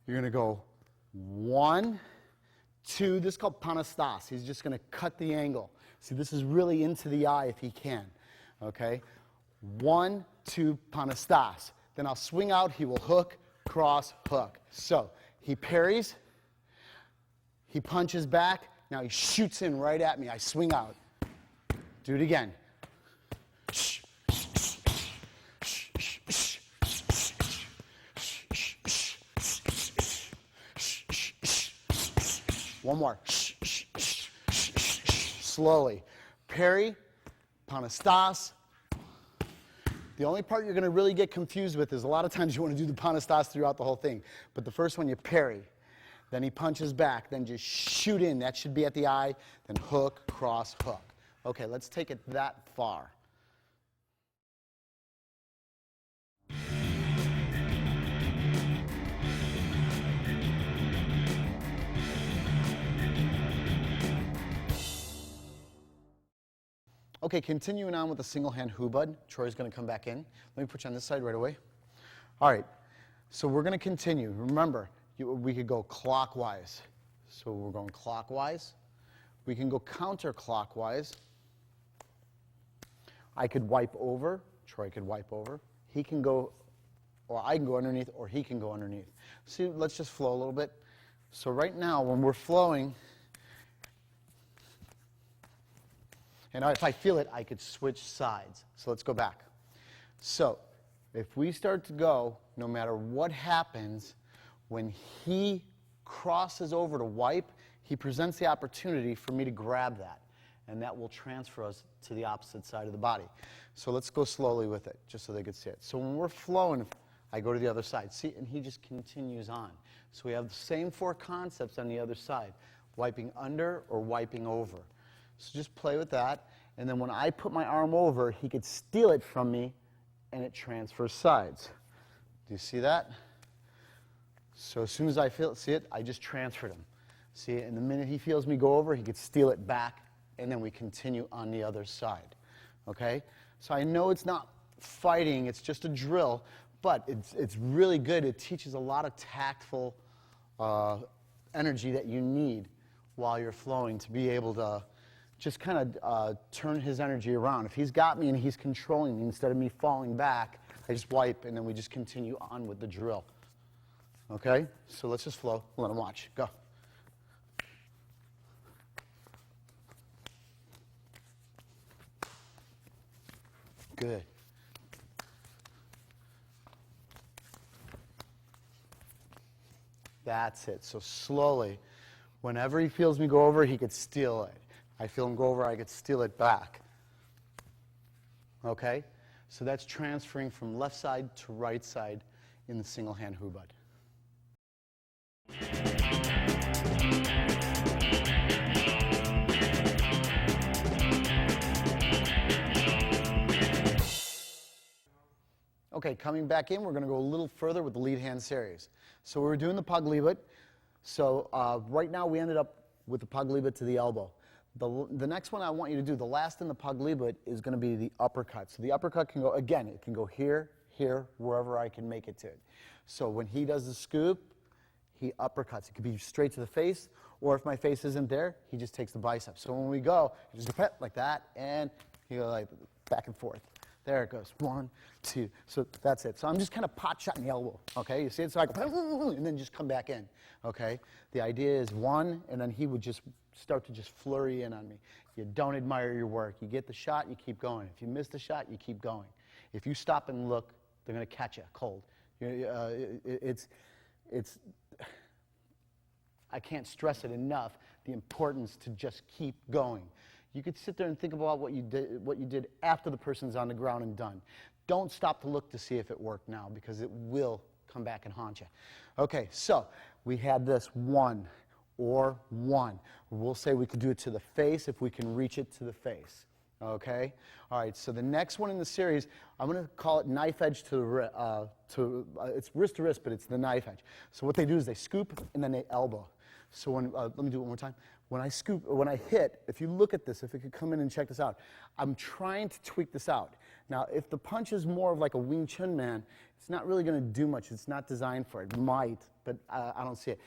You're going to go 1, 2. This is called panastas. He's just going to cut the angle. See, this is really into the eye if he can. Okay? 1, 2, panastas. Then I'll swing out. He will hook, cross, hook. So he parries. He punches back. Now he shoots in right at me. I swing out. Do it again. One more. Slowly. Parry, panastas. The only part you're going to really get confused with is a lot of times you want to do the panastas throughout the whole thing. But the first one you parry. Then he punches back. Then just shoot in. That should be at the eye. Then hook, cross, hook. Okay, let's take it that far. Okay, continuing on with the single hand hubud. Troy's going to come back in. Let me put you on this side right away. All right, so we're going to continue. Remember, we could go clockwise. So we're going clockwise. We can go counterclockwise. I could wipe over. Troy could wipe over. He can go, or I can go underneath, or he can go underneath. See, let's just flow a little bit. So right now, when we're flowing, and if I feel it, I could switch sides. So let's go back. So if we start to go, no matter what happens, when he crosses over to wipe, he presents the opportunity for me to grab that. And that will transfer us to the opposite side of the body. So let's go slowly with it, just so they could see it. So when we're flowing, I go to the other side. See, and he just continues on. So we have the same 4 concepts on the other side, wiping under or wiping over. So just play with that, and then when I put my arm over, he could steal it from me, and it transfers sides. Do you see that? So as soon as I see it, I just transferred him. See, and the minute he feels me go over, he could steal it back, and then we continue on the other side. Okay? So I know it's not fighting, it's just a drill, but it's really good. It teaches a lot of tactful energy that you need while you're flowing to be able to just kind of turn his energy around. If he's got me and he's controlling me, instead of me falling back, I just wipe and then we just continue on with the drill. Okay? So let's just flow. Let him watch. Go. Good. That's it. So slowly, whenever he feels me go over, he could steal it. I feel him go over, I could steal it back. Okay? So that's transferring from left side to right side in the single hand hubud. Okay, coming back in, we're going to go a little further with the lead hand series. So we were doing the paglibot. So right now we ended up with the paglibot to the elbow. The next one I want you to do, the last in the paglibot, is going to be the uppercut. So the uppercut can go, again, it can go here, here, wherever I can make it to it. So when he does the scoop, he uppercuts. It could be straight to the face, or if my face isn't there, he just takes the bicep. So when we go, just like that, and he goes like back and forth. There it goes. 1, 2. So that's it. So I'm just kind of pot shotting the elbow. Okay, you see it? So I go, and then just come back in. Okay. The idea is 1, and then he would just start to just flurry in on me. You don't admire your work. You get the shot, you keep going. If you miss the shot, you keep going. If you stop and look, they're going to catch you cold. I can't stress it enough, the importance to just keep going. You could sit there and think about what you did after the person's on the ground and done. Don't stop to look to see if it worked now, because it will come back and haunt you. Okay, so we had this 1, or 1. We'll say we could do it to the face if we can reach it to the face. Okay? All right, so the next one in the series, I'm going to call it knife edge to the it's wrist to wrist, but it's the knife edge. So what they do is they scoop and then they elbow. So when, let me do it one more time. When I scoop, or when I hit, if you look at this, if you could come in and check this out, I'm trying to tweak this out. Now, if the punch is more of like a Wing Chun man, it's not really going to do much. It's not designed for it. It might, but I don't see it.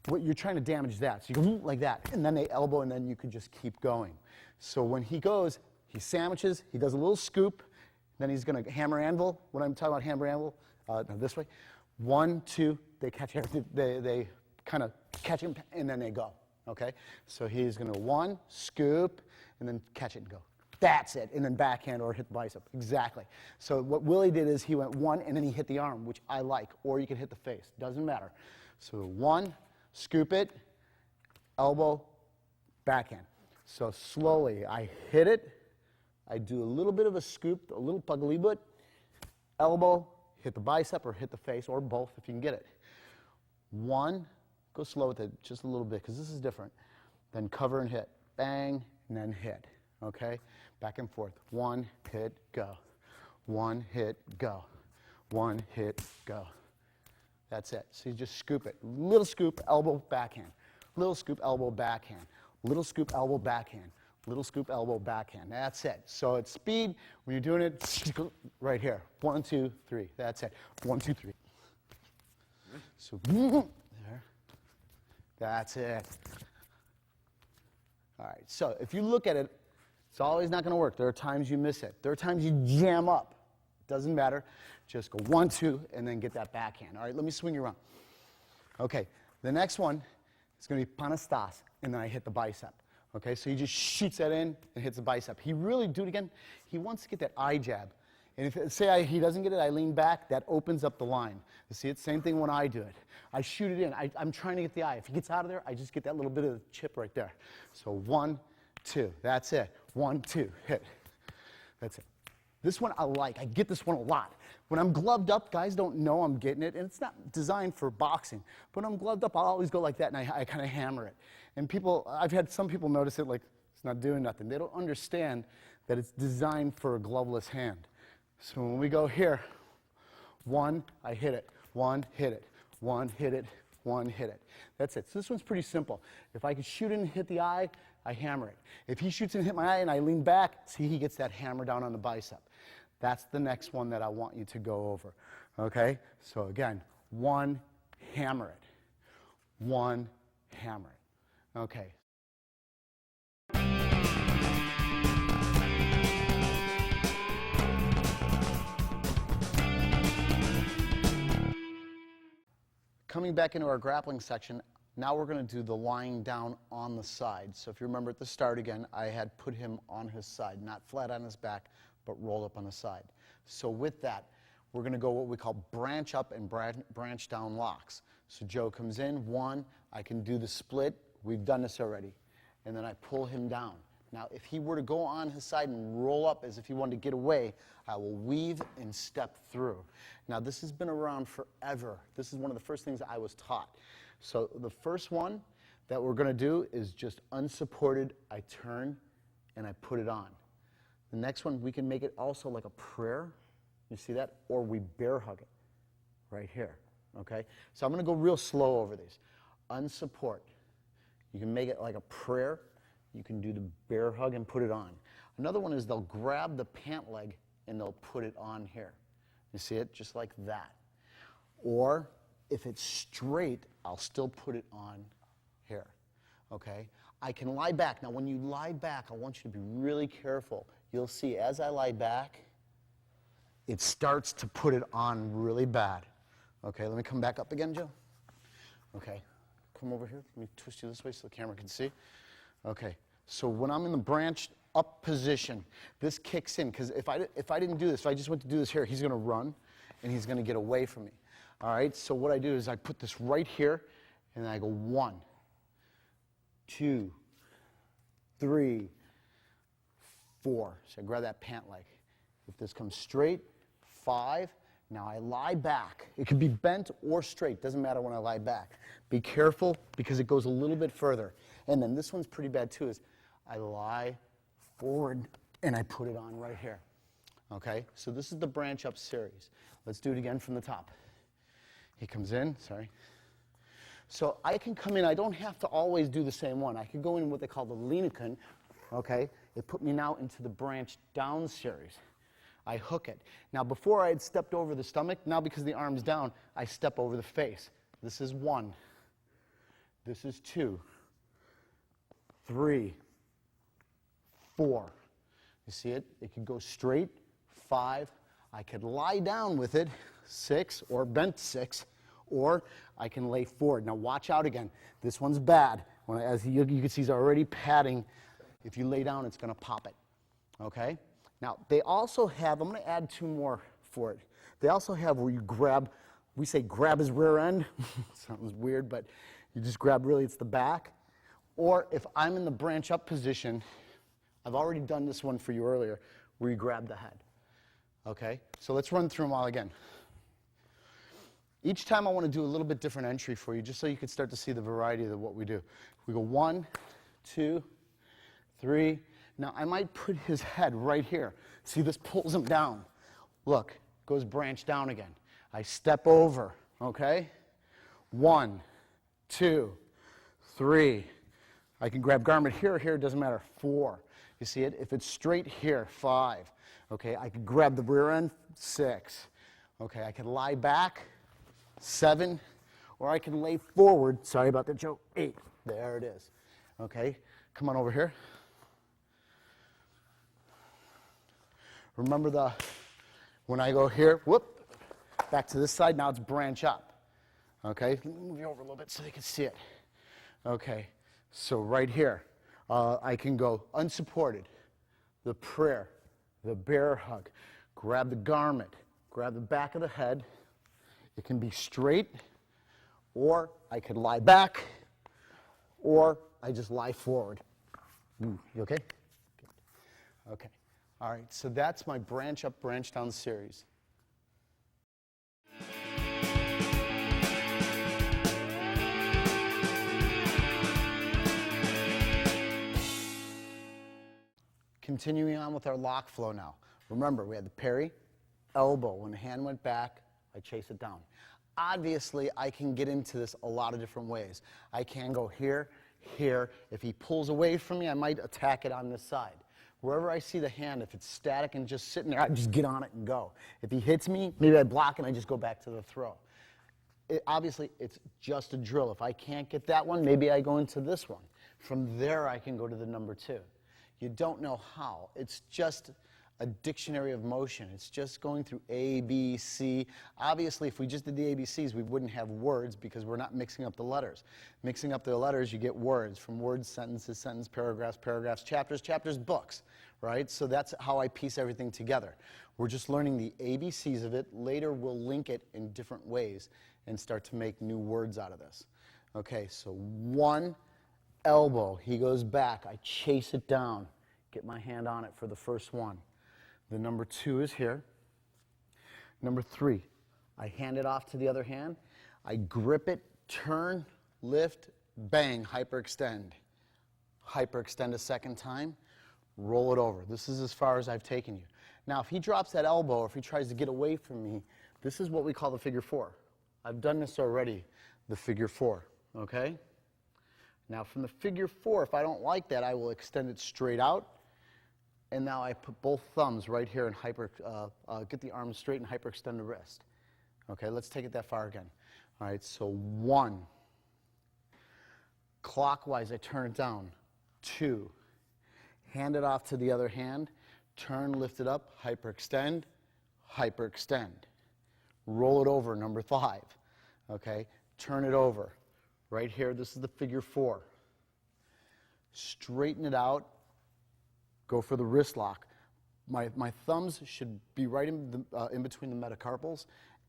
What you're trying to damage that. So you go like that, and then they elbow, and then you can just keep going. So when he goes, he sandwiches, he does a little scoop, then he's going to hammer anvil. When I'm talking about hammer anvil, this way. 1, 2, they catch everything. They kind of catch him, and then they go. Okay? So he's going to 1, scoop, and then catch it and go. That's it. And then backhand or hit the bicep. Exactly. So what Willie did is he went 1, and then he hit the arm, which I like. Or you can hit the face. Doesn't matter. So 1, scoop it, elbow, backhand. So slowly, I hit it, I do a little bit of a scoop, a little pugly-boot, elbow, hit the bicep or hit the face, or both if you can get it. 1, go slow with it just a little bit because this is different. Then cover and hit, bang, and then hit, okay? Back and forth, 1, hit, go. 1, hit, go. 1, hit, go. That's it. So you just scoop it. Little scoop, elbow, backhand. Little scoop, elbow, backhand. Little scoop, elbow, backhand. Little scoop, elbow, backhand. That's it. So it's speed. When you're doing it, right here. 1, 2, 3. That's it. 1, 2, 3. So there. That's it. All right. So if you look at it, it's always not going to work. There are times you miss it. There are times you jam up. Doesn't matter. Just go 1, 2, and then get that backhand. All right, let me swing you around. Okay, the next one is going to be panastas, and then I hit the bicep. Okay, so he just shoots that in and hits the bicep. He really, do it again, he wants to get that eye jab. And if, say he doesn't get it, I lean back, that opens up the line. You see it? Same thing when I do it. I shoot it in. I'm trying to get the eye. If he gets out of there, I just get that little bit of chip right there. So 1, 2, that's it. 1, 2, hit. That's it. This one I like. I get this one a lot. When I'm gloved up, guys don't know I'm getting it, and it's not designed for boxing. But when I'm gloved up, I'll always go like that, and I kind of hammer it. And people, I've had some people notice it like it's not doing nothing. They don't understand that it's designed for a gloveless hand. So when we go here, 1, I hit it. 1, hit it. 1, hit it. 1, hit it. That's it. So this one's pretty simple. If I can shoot and hit the eye, I hammer it. If he shoots and hit my eye and I lean back, see, he gets that hammer down on the bicep. That's the next one that I want you to go over. Okay? So again, 1, hammer it. 1, hammer it. Okay. Coming back into our grappling section, now we're going to do the lying down on the side. So if you remember at the start again, I had put him on his side, not flat on his back, but rolled up on the side. So with that, we're going to go what we call branch up and branch down locks. So Joe comes in, 1, I can do the split. We've done this already. And then I pull him down. Now, if he were to go on his side and roll up as if he wanted to get away, I will weave and step through. Now, this has been around forever. This is one of the first things I was taught. So the first one that we're going to do is just unsupported. I turn and I put it on. The next one, we can make it also like a prayer. You see that? Or we bear hug it right here. Okay? So I'm going to go real slow over these. Unsupport. You can make it like a prayer. You can do the bear hug and put it on. Another one is they'll grab the pant leg and they'll put it on here. You see it? Just like that. Or if it's straight, I'll still put it on here. Okay? I can lie back. Now, when you lie back, I want you to be really careful. You'll see as I lie back, it starts to put it on really bad. Okay, let me come back up again, Joe. Okay, come over here. Let me twist you this way so the camera can see. Okay, so when I'm in the branched up position, this kicks in, because if I didn't do this, if I just went to do this here, he's going to run, and he's going to get away from me. All right, so what I do is I put this right here, and I go 1, 2, 3, 4. So I grab that pant leg. If this comes straight, 5. Now I lie back. It could be bent or straight, doesn't matter when I lie back. Be careful because it goes a little bit further. And then this one's pretty bad too, is I lie forward and I put it on right here. Okay, so this is the branch up series. Let's do it again from the top. He comes in, sorry. So I can come in, I don't have to always do the same one. I could go in what they call the Linekan, okay? It put me now into the branch down series. I hook it. Now before I had stepped over the stomach, now because the arm's down, I step over the face. This is 1. This is 2. 3. 4. You see it? It could go straight. 5. I could lie down with it. 6 or bent 6. Or I can lay forward. Now watch out again. This one's bad. As you can see, he's already padding. If you lay down, it's going to pop it. Okay? Now, they also have, I'm going to add 2 more for it. They also have where you grab, we say grab his rear end. Sounds weird, but you just grab, really, it's the back. Or if I'm in the branch up position, I've already done this one for you earlier, where you grab the head. Okay? So let's run through them all again. Each time I want to do a little bit different entry for you, just so you can start to see the variety of what we do. We go 1, 2, 3. Now, I might put his head right here. See, this pulls him down. Look, goes branch down again. I step over, okay? 1, 2, 3. I can grab garment here or here, it doesn't matter. 4. You see it? If it's straight here, 5. Okay, I can grab the rear end, 6. Okay, I can lie back, 7. Or I can lay forward, sorry about the joke, 8. There it is. Okay, come on over here. Remember when I go here, whoop, back to this side, now it's branch up. Okay, let me move you over a little bit so they can see it. Okay, so right here, I can go unsupported, the prayer, the bear hug, grab the garment, grab the back of the head. It can be straight, or I could lie back, or I just lie forward. You okay? Good. Okay. All right, so that's my branch up, branch down series. Continuing on with our lock flow now. Remember, we had the parry, elbow. When the hand went back, I chase it down. Obviously, I can get into this a lot of different ways. I can go here, here. If he pulls away from me, I might attack it on this side. Wherever I see the hand, if it's static and just sitting there, I just get on it and go. If he hits me, maybe I block and I just go back to the throw. Obviously, it's just a drill. If I can't get that one, maybe I go into this one. From there, I can go to the number 2. You don't know how. It's just a dictionary of motion. It's just going through A, B, C. Obviously, if we just did the ABCs, we wouldn't have words because we're not mixing up the letters. Mixing up the letters, you get words. From words, sentences, sentence, paragraphs, paragraphs, chapters, chapters, books, right? So that's how I piece everything together. We're just learning the ABCs of it. Later, we'll link it in different ways and start to make new words out of this. Okay, so 1, elbow. He goes back. I chase it down. Get my hand on it for the first one. The number 2 is here. Number 3, I hand it off to the other hand. I grip it, turn, lift, bang, hyperextend. Hyperextend a second time, roll it over. This is as far as I've taken you. Now, if he drops that elbow, or if he tries to get away from me, this is what we call the figure 4. I've done this already, the figure 4, okay? Now, from the figure 4, if I don't like that, I will extend it straight out. And now I put both thumbs right here and get the arms straight and hyperextend the wrist. Okay, let's take it that far again. All right, so 1. Clockwise, I turn it down. 2. Hand it off to the other hand. Turn, lift it up, hyperextend, hyperextend. Roll it over, number 5. Okay, turn it over. Right here, this is the figure 4. Straighten it out. Go for the wrist lock. My thumbs should be right in between the metacarpals,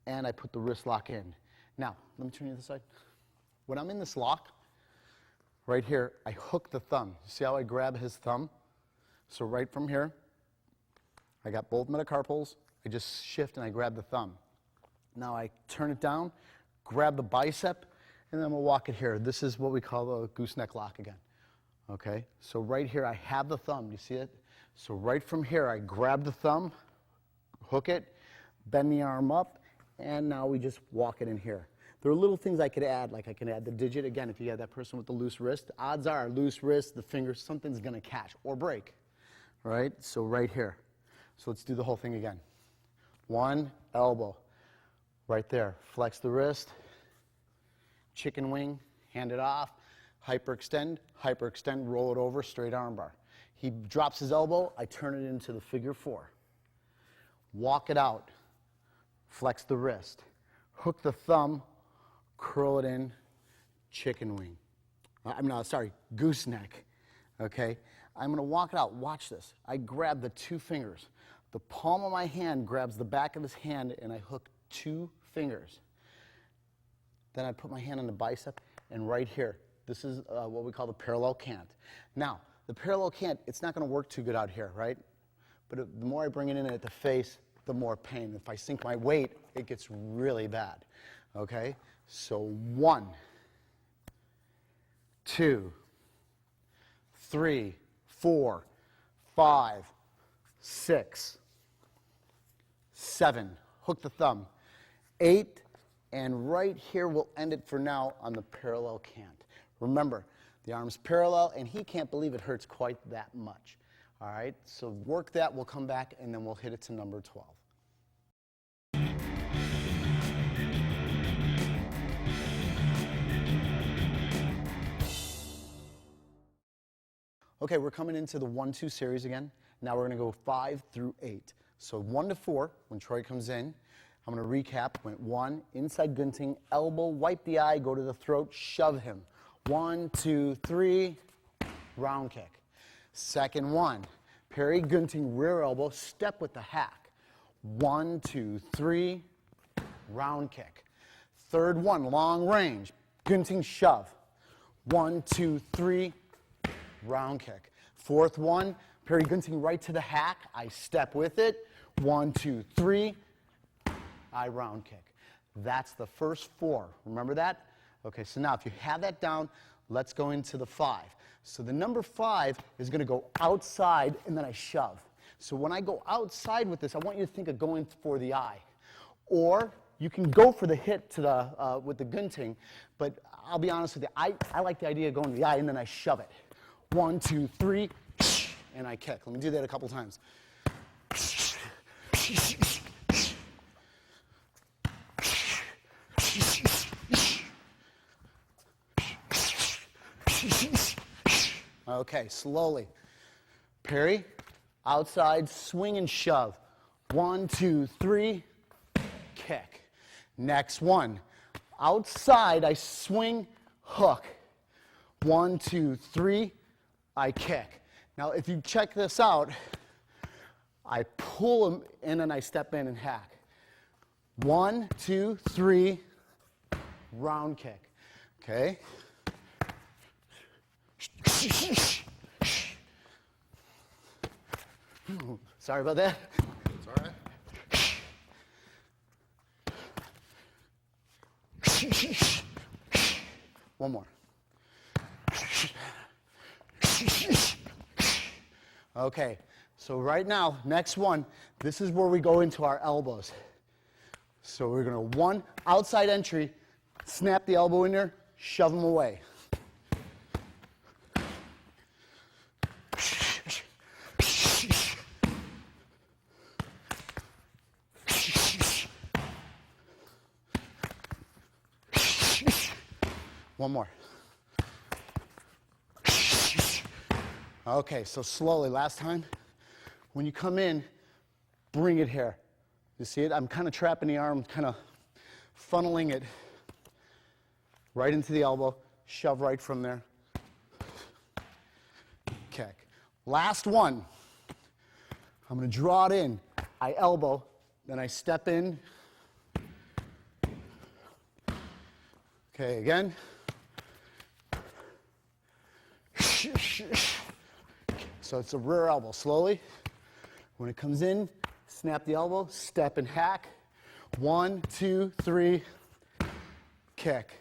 and I put the wrist lock in. Now, let me turn you to the side. When I'm in this lock, right here, I hook the thumb. See how I grab his thumb? So right from here, I got both metacarpals. I just shift and I grab the thumb. Now I turn it down, grab the bicep, and then I'm gonna walk it here. This is what we call a gooseneck lock again. Okay, so right here I have the thumb, you see it? So right from here I grab the thumb, hook it, bend the arm up, and now we just walk it in here. There are little things I could add, like I can add the digit. Again, if you have that person with the loose wrist, odds are loose wrist, the fingers, something's gonna catch or break, right? So right here. So let's do the whole thing again. One, elbow, right there. Flex the wrist, chicken wing, hand it off, hyperextend, roll it over, straight armbar. He drops his elbow, I turn it into the figure four. Walk it out, flex the wrist, hook the thumb, curl it in, chicken wing. Gooseneck, okay? I'm gonna walk it out, watch this. I grab the two fingers. The palm of my hand grabs the back of his hand and I hook two fingers. Then I put my hand on the bicep and right here, this is what we call the parallel cant. Now, the parallel cant, it's not gonna work too good out here, right? But the more I bring it in at the face, the more pain. If I sink my weight, it gets really bad, okay? So 1, 2, 3, 4, 5, 6, 7, hook the thumb, 8, and right here we'll end it for now on the parallel cant. Remember, the arm's parallel and he can't believe it hurts quite that much. All right, so work that, we'll come back and then we'll hit it to number 12. Okay, we're coming into the 1-2 series again. Now we're gonna go 5 through 8. So 1 to 4, when Troy comes in, I'm gonna recap. Went 1, inside gunting, elbow, wipe the eye, go to the throat, shove him. 1, 2, 3, round kick. Second one, parry, gunting, rear elbow, step with the hack. 1, 2, 3, round kick. Third one, long range, gunting, shove. 1, 2, 3, round kick. Fourth one, parry, gunting, right to the hack. I step with it. 1, 2, 3, I round kick. That's the first 4. Remember that? Okay, so now if you have that down, let's go into the 5. So the number 5 is going to go outside and then I shove. So when I go outside with this, I want you to think of going for the eye. Or you can go for the hit to the, with the gunting, but I'll be honest with you, I like the idea of going to the eye and then I shove it. 1, 2, 3, and I kick. Let me do that a couple times. Okay, slowly. Parry, outside, swing and shove. 1, 2, 3, kick. Next one. Outside, I swing, hook. 1, 2, 3, I kick. Now, if you check this out, I pull him in and I step in and hack. 1, 2, 3, round kick. Okay? Sorry about that. It's all right. One more. Okay, so right now, next one, this is where we go into our elbows. So we're going to, 1, outside entry, snap the elbow in there, shove them away. One more. Okay, so slowly, last time. When you come in, bring it here. You see it? I'm kind of trapping the arm, kind of funneling it right into the elbow, shove right from there. Kick. Last one. I'm going to draw it in. I elbow, then I step in. Okay, again. So it's a rear elbow, slowly. When it comes in, snap the elbow, step and hack. 1, 2, 3, kick.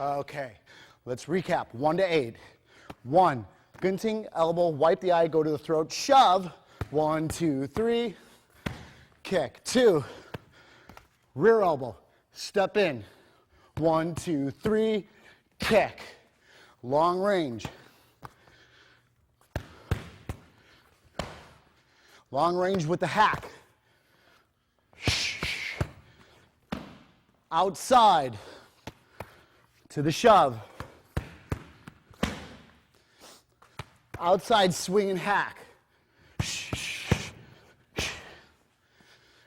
Okay, let's recap. 1 to 8. 1, gunting, elbow, wipe the eye, go to the throat, shove. 1, 2, 3, kick. 2, rear elbow, step in. 1, 2, 3, kick. Long range. Long range with the hack. Outside to the shove. Outside swing and hack.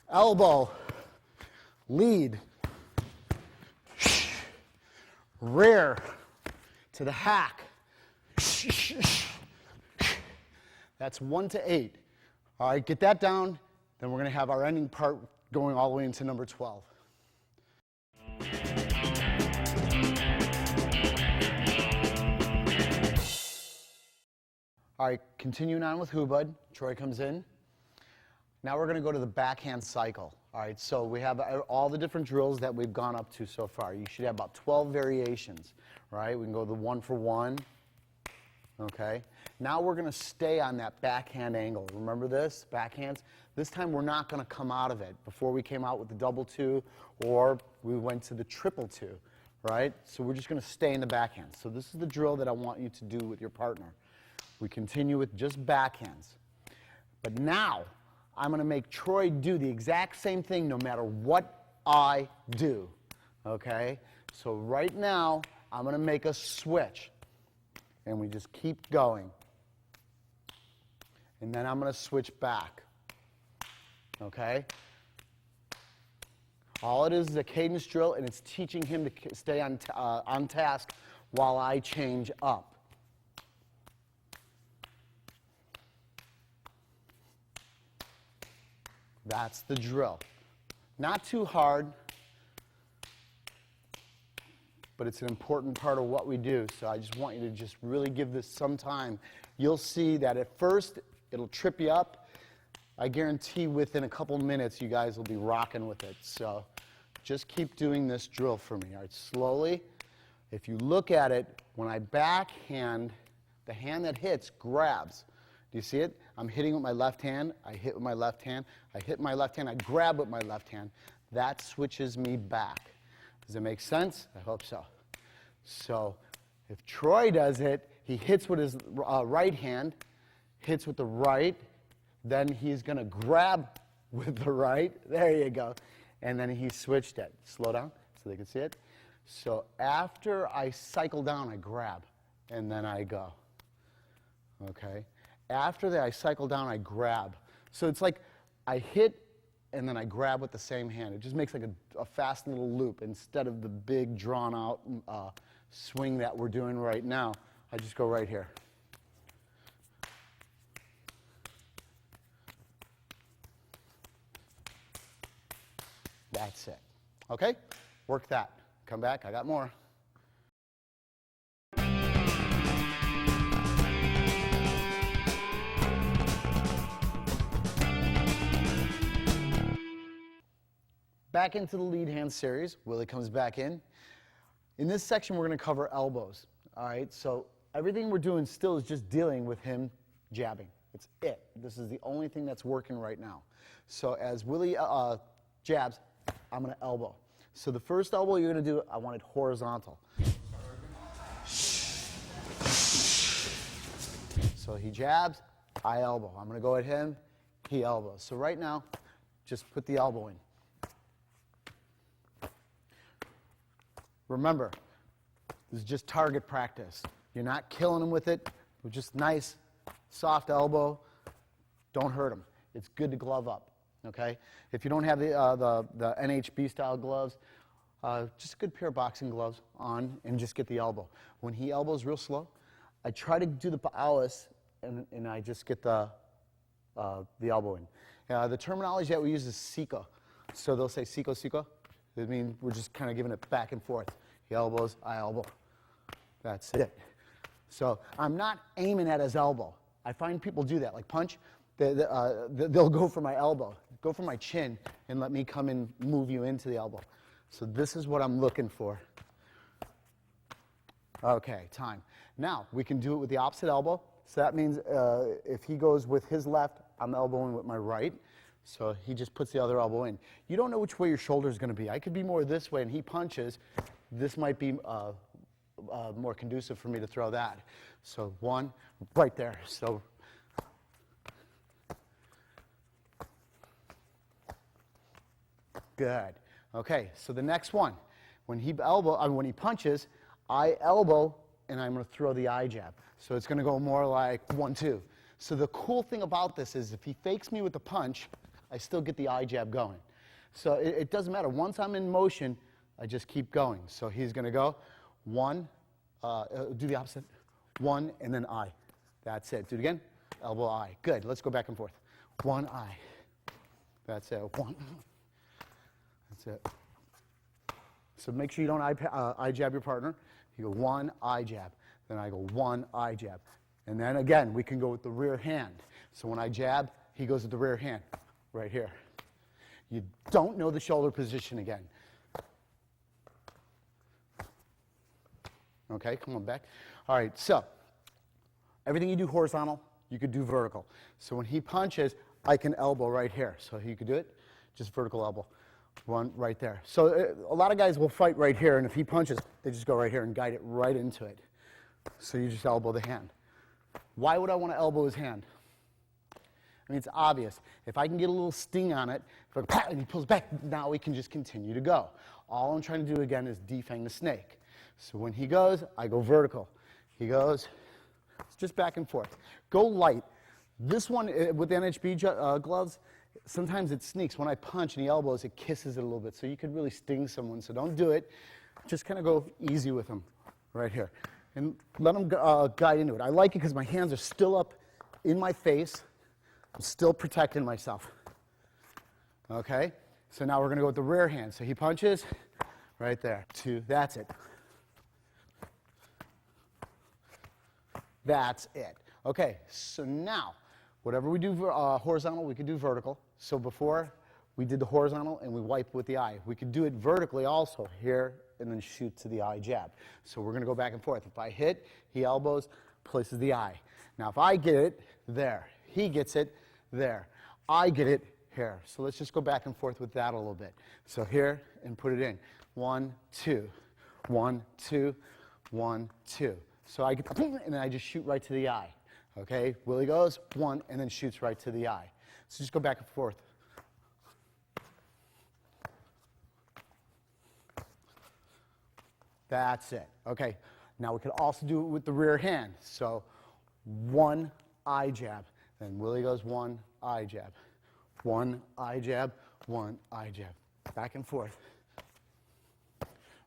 Elbow. Lead. Rear to the hack. That's 1 to 8. All right, get that down. Then we're going to have our ending part going all the way into number 12. All right, continuing on with Hubud. Troy comes in. Now we're going to go to the backhand cycle. All right, so we have all the different drills that we've gone up to so far. You should have about 12 variations, right? We can go the 1 for 1. Okay. Now we're going to stay on that backhand angle. Remember this? Backhands. This time we're not going to come out of it. Before we came out with the double 2 or we went to the triple 2, right? So we're just going to stay in the backhand. So this is the drill that I want you to do with your partner. We continue with just backhands. But now I'm going to make Troy do the exact same thing no matter what I do. Okay? So right now I'm going to make a switch. And we just keep going. And then I'm going to switch back. Okay? All it is a cadence drill, and it's teaching him to stay on task while I change up. That's the drill. Not too hard, but it's an important part of what we do. So I just want you to just really give this some time. You'll see that at first it'll trip you up. I guarantee within a couple minutes you guys will be rocking with it. So just keep doing this drill for me. All right, slowly. If you look at it, when I backhand, the hand that hits grabs. Do you see it? I'm hitting with my left hand. I hit with my left hand. I hit my left hand. I grab with my left hand. That switches me back. Does it make sense? I hope so. So if Troy does it, he hits with his right hand, hits with the right, then he's going to grab with the right. There you go. And then he switched it. Slow down so they can see it. So after I cycle down, I grab, and then I go. Okay? After that, I cycle down, I grab. So it's like I hit, and then I grab with the same hand. It just makes like a fast little loop instead of the big drawn-out swing that we're doing right now. I just go right here. That's it. Okay? Work that. Come back. I got more. Back into the lead hand series. Willie comes back in. In this section, we're going to cover elbows. All right? So everything we're doing still is just dealing with him jabbing. It's it. This is the only thing that's working right now. So as Willie jabs, I'm going to elbow. So the first elbow you're going to do, I want it horizontal. So he jabs, I elbow. I'm going to go at him, he elbows. So right now, just put the elbow in. Remember, this is just target practice. You're not killing him with it. Just nice, soft elbow. Don't hurt him. It's good to glove up. Okay? If you don't have the NHB style gloves, just a good pair of boxing gloves on and just get the elbow. When he elbows real slow, I try to do the pa'awas and I just get the elbow in. The terminology that we use is siko. So they'll say siko, siko. I mean, we're just kind of giving it back and forth. He elbows, I elbow. That's it. So I'm not aiming at his elbow. I find people do that, like punch. They'll go for my elbow, go for my chin, and let me come and move you into the elbow. So this is what I'm looking for. Okay, time. Now, we can do it with the opposite elbow. So that means if he goes with his left, I'm elbowing with my right. So he just puts the other elbow in. You don't know which way your shoulder is going to be. I could be more this way, and he punches. This might be more conducive for me to throw that. So one, right there. So good. Okay, so the next one, when he punches, I elbow, and I'm going to throw the eye jab. So it's going to go more like 1-2. So the cool thing about this is if he fakes me with the punch, I still get the eye jab going. So it doesn't matter. Once I'm in motion, I just keep going. So he's going to go 1, do the opposite, 1, and then eye. That's it. Do it again. Elbow, eye. Good. Let's go back and forth. 1, eye. That's it. 1. That's it. So make sure you don't eye jab your partner. You go 1, eye jab. Then I go 1, eye jab. And then again, we can go with the rear hand. So when I jab, he goes with the rear hand, right here. You don't know the shoulder position again. Okay, come on back. All right, so everything you do horizontal, you could do vertical. So when he punches, I can elbow right here. So you could do it, just vertical elbow. 1 right there. So a lot of guys will fight right here, and if he punches, they just go right here and guide it right into it. So you just elbow the hand. Why would I want to elbow his hand? I mean, it's obvious. If I can get a little sting on it, if I pat and he pulls back, now we can just continue to go. All I'm trying to do again is defang the snake. So when he goes, I go vertical. He goes, it's just back and forth. Go light. This one with the NHB gloves, sometimes it sneaks. When I punch and he elbows, it kisses it a little bit. So you could really sting someone. So don't do it. Just kind of go easy with him right here. And let him guide into it. I like it because my hands are still up in my face. I'm still protecting myself. Okay? So now we're going to go with the rear hand. So he punches right there. 2. That's it. That's it. Okay, so now, whatever we do horizontal, we could do vertical. So before, we did the horizontal and we wipe with the eye. We could do it vertically also, here, and then shoot to the eye jab. So we're going to go back and forth. If I hit, he elbows, places the eye. Now if I get it, there. He gets it, there. I get it, here. So let's just go back and forth with that a little bit. So here, and put it in. 1, 2. 1, 2. 1, 2. So I get, and then I just shoot right to the eye. Okay, Willie goes, 1, and then shoots right to the eye. So just go back and forth. That's it. Okay, now we could also do it with the rear hand. So 1 eye jab, then Willie goes 1 eye jab. 1 eye jab, 1 eye jab. Back and forth.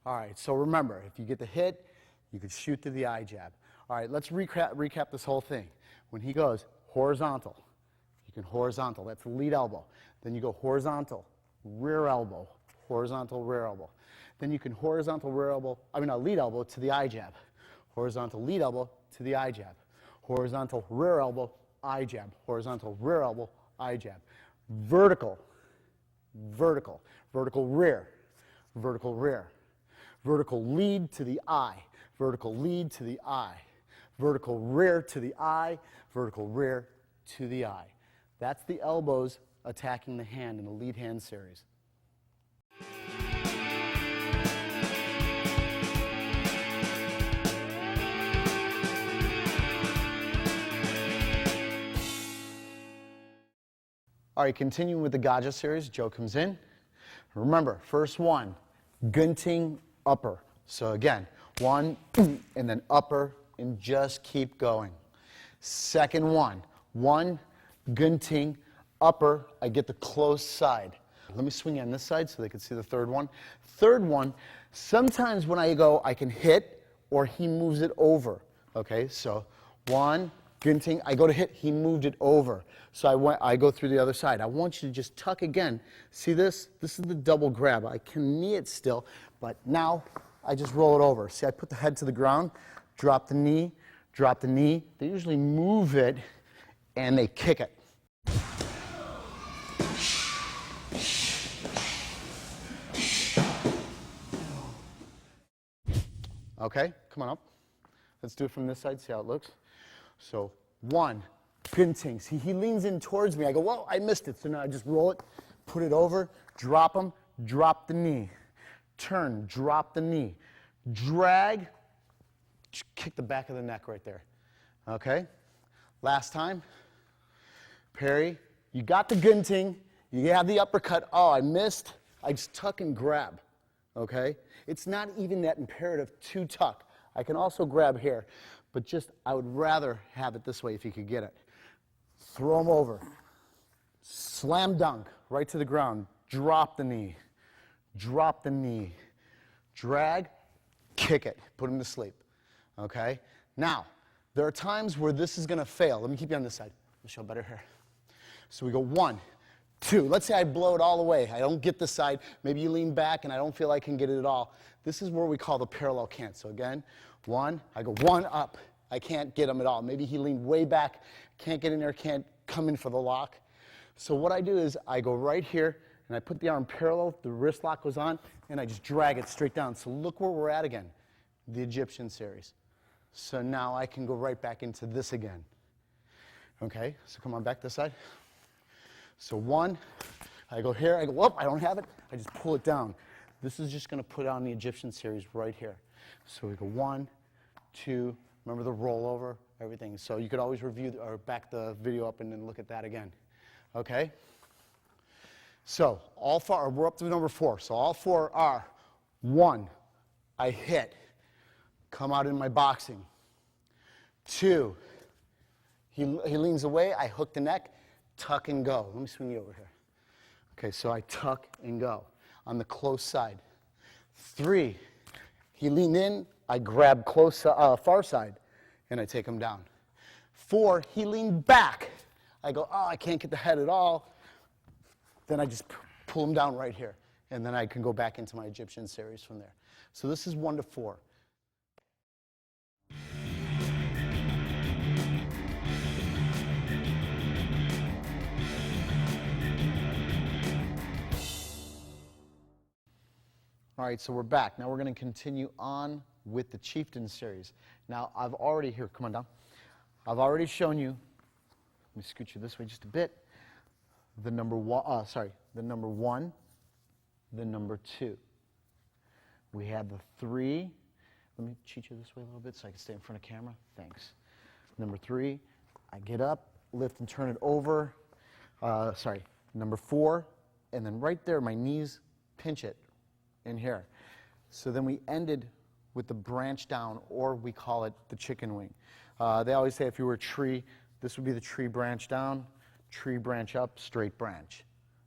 All right, so remember, if you get the hit, you could shoot to the eye jab. All right, let's recap this whole thing. When he goes horizontal, you can horizontal, that's the lead elbow. Then you go horizontal, rear elbow, horizontal, rear elbow. Then you can horizontal rear elbow, lead elbow to the eye jab. Horizontal lead elbow to the eye jab. Horizontal rear elbow, eye jab. Horizontal rear elbow, eye jab. Vertical, vertical, vertical rear, vertical rear. Vertical lead to the eye, vertical lead to the eye. Vertical rear to the eye, vertical rear to the eye. That's the elbows attacking the hand in the lead hand series. All right, continuing with the Gaja series, Joe comes in. Remember, first one, gunting upper. So again, 1, and then upper, and just keep going. Second one, 1, gunting upper, I get the close side. Let me swing on this side so they can see the third one. Third one, sometimes when I go, I can hit, or he moves it over. Okay, so 1, ginting, I go to hit, he moved it over. So I go through the other side. I want you to just tuck again. See this? This is the double grab. I can knee it still, but now I just roll it over. See, I put the head to the ground, drop the knee, drop the knee. They usually move it, and they kick it. Okay, come on up. Let's do it from this side, see how it looks. So 1, ginting. See, he leans in towards me. I go, whoa, I missed it. So now I just roll it, put it over, drop him, drop the knee. Turn, drop the knee. Drag, kick the back of the neck right there. Okay? Last time. Parry. You got the ginting. You have the uppercut. Oh, I missed. I just tuck and grab. Okay? It's not even that imperative to tuck. I can also grab here, but just I would rather have it this way if you could get it. Throw them over. Slam dunk right to the ground. Drop the knee. Drop the knee. Drag, kick it. Put him to sleep. Okay? Now, there are times where this is going to fail. Let me keep you on this side. I'll show better here. So we go 1, 2. Let's say I blow it all the way. I don't get this side. Maybe you lean back and I don't feel I can get it at all. This is where we call the parallel cant. So again, 1, I go 1 up. I can't get him at all. Maybe he leaned way back, can't get in there, can't come in for the lock. So what I do is I go right here and I put the arm parallel, the wrist lock goes on, and I just drag it straight down. So look where we're at again, the Egyptian series. So now I can go right back into this again. Okay, so come on back this side. So 1, I go here, I go, whoop, I don't have it. I just pull it down. This is just going to put on the Egyptian series right here. So we go 1, 2, remember the rollover, everything. So you could always review or back the video up and then look at that again. Okay? So all 4, we're up to number 4. So all 4 are 1, I hit, come out in my boxing. 2, he leans away, I hook the neck, tuck and go. Let me swing you over here. Okay, so I tuck and go on the close side. 3, he leaned in, I grab close, far side, and I take him down. 4, he leaned back. I go, oh, I can't get the head at all. Then I just pull him down right here, and then I can go back into my Egyptian series from there. So this is 1 to 4. All right, so we're back. Now we're going to continue on with the Chieftain series. Now I've already, here, come on down. I've already shown you, let me scoot you this way just a bit, the number 1, the number 1, the number 2. We had the 3, let me cheat you this way a little bit so I can stay in front of camera. Thanks. Number 3, I get up, lift and turn it over. Number 4, and then right there, my knees pinch it in here. So then we ended with the branch down, or we call it the chicken wing. They always say if you were a tree, this would be the tree branch down, tree branch up, straight branch.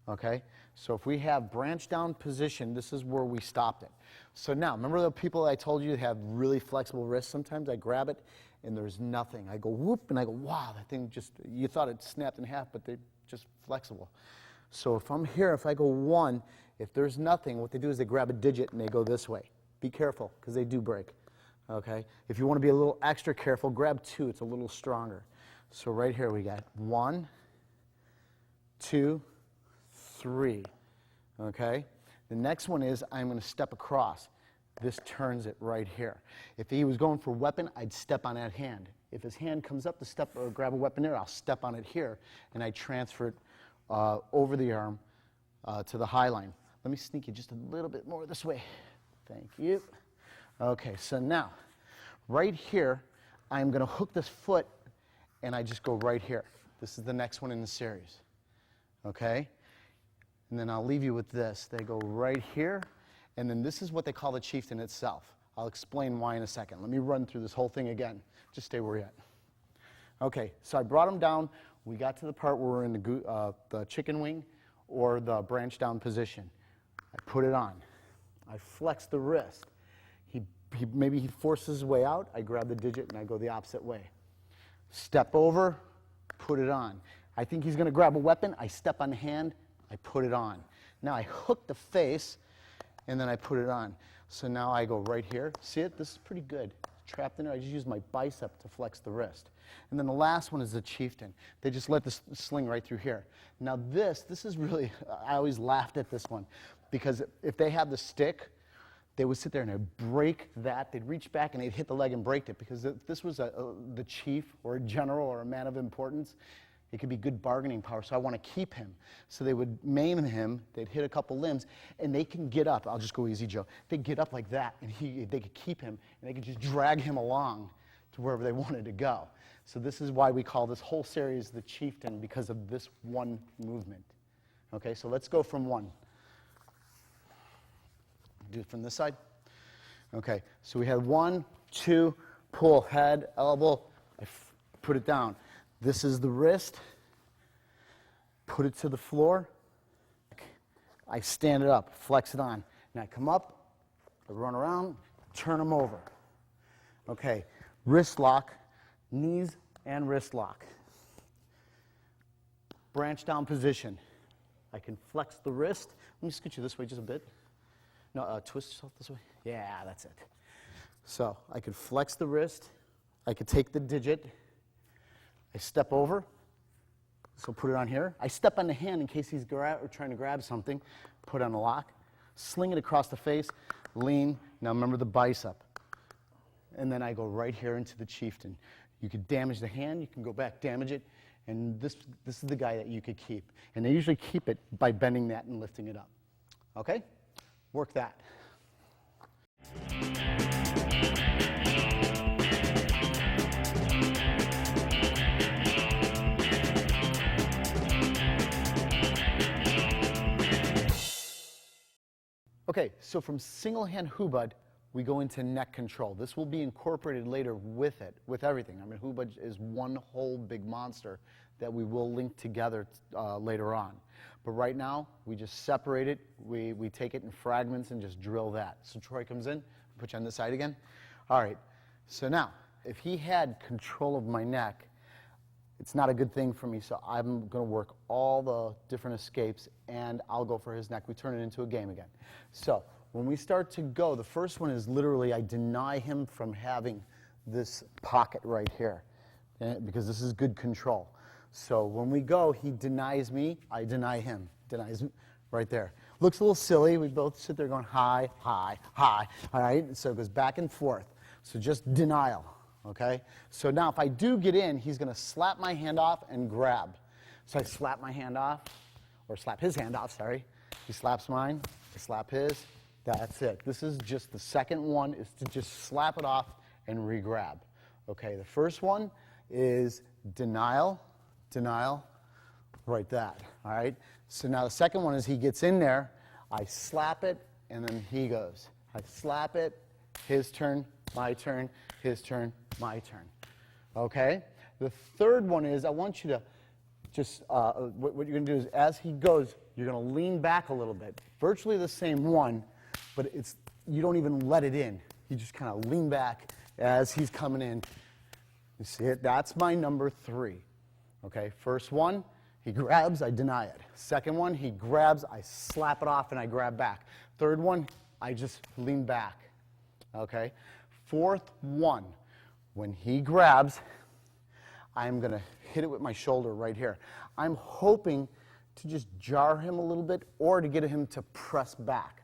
Okay? So if we have branch down position, this is where we stopped it. So now, remember the people I told you have really flexible wrists? Sometimes I grab it and there's nothing. I go whoop and I go, wow, that thing just, you thought it snapped in half, but they're just flexible. So if I'm here, if I go 1, if there's nothing, what they do is they grab a digit and they go this way. Be careful, because they do break. Okay? If you want to be a little extra careful, grab 2. It's a little stronger. So right here we got 1, 2, 3. Okay? The next one is I'm going to step across. This turns it right here. If he was going for a weapon, I'd step on that hand. If his hand comes up to step or grab a weapon there, I'll step on it here, and I transfer it over the arm to the high line. Let me sneak you just a little bit more this way. Thank you. Okay, so now, right here, I'm going to hook this foot, and I just go right here. This is the next one in the series. Okay? And then I'll leave you with this. They go right here, and then this is what they call the chieftain itself. I'll explain why in a second. Let me run through this whole thing again. Just stay where you're at. Okay, so I brought him down. We got to the part where we're in the chicken wing or the branch down position. I put it on. I flex the wrist. Maybe he forces his way out. I grab the digit and I go the opposite way. Step over, put it on. I think he's going to grab a weapon. I step on the hand, I put it on. Now I hook the face, and then I put it on. So now I go right here. See it? This is pretty good. Trapped in there. I just use my bicep to flex the wrist. And then the last one is the chieftain. They just let this sling right through here. Now this is really, I always laughed at this one, because if they have the stick, they would sit there and they'd break that. They'd reach back and they'd hit the leg and break it, because if this was the chief or a general or a man of importance, it could be good bargaining power, so I want to keep him. So they would maim him, they'd hit a couple limbs, and they can get up. I'll just go easy, Joe. They'd get up like that, and they could keep him, and they could just drag him along to wherever they wanted to go. So this is why we call this whole series the chieftain, because of this one movement. Okay, so let's go from one. Do it from this side. Okay, so we have 1, 2, pull, head, elbow, put it down. This is the wrist. Put it to the floor. I stand it up, flex it on. Now I come up, I run around, turn them over. Okay, wrist lock, knees and wrist lock. Branch down position. I can flex the wrist. Let me scoot you this way just a bit. No, twist yourself this way. Yeah, that's it. So I could flex the wrist. I could take the digit. I step over, so put it on here. I step on the hand in case he's trying to grab something, put on a lock, sling it across the face, lean. Now remember the bicep. And then I go right here into the chieftain. You could damage the hand, you can go back, damage it, and this is the guy that you could keep. And they usually keep it by bending that and lifting it up. Okay? Work that. Okay, so from single hand hubad, we go into neck control. This will be incorporated later with it, with everything. I mean, hubad is one whole big monster that we will link together later on. But right now, we just separate it. We take it in fragments and just drill that. So Troy comes in, put you on this side again. All right, so now, if he had control of my neck, it's not a good thing for me, so I'm going to work all the different escapes, and I'll go for his neck. We turn it into a game again. So when we start to go, the first one is literally I deny him from having this pocket right here, because this is good control. So when we go, he denies me, I deny him. Denies me right there. Looks a little silly. We both sit there going high, high, high. All right, so it goes back and forth. So just denial. Okay, so now if I do get in, he's going to slap my hand off and grab. So I slap my hand off, or slap his hand off, sorry. He slaps mine, I slap his. That's it. This is just the second one, is to just slap it off and re-grab. Okay, the first one is denial, denial, right that. All right, so now the second one is he gets in there, I slap it, and then he goes. I slap it, his turn, my turn, his turn, my turn. Okay? The third one is I want you to just, what you're going to do is as he goes, you're going to lean back a little bit. Virtually the same one, but you don't even let it in. You just kind of lean back as he's coming in. You see it? That's my number 3. Okay? First one, he grabs, I deny it. Second one, he grabs, I slap it off and I grab back. Third one, I just lean back. Okay? Fourth one, when he grabs, I'm going to hit it with my shoulder right here. I'm hoping to just jar him a little bit or to get him to press back.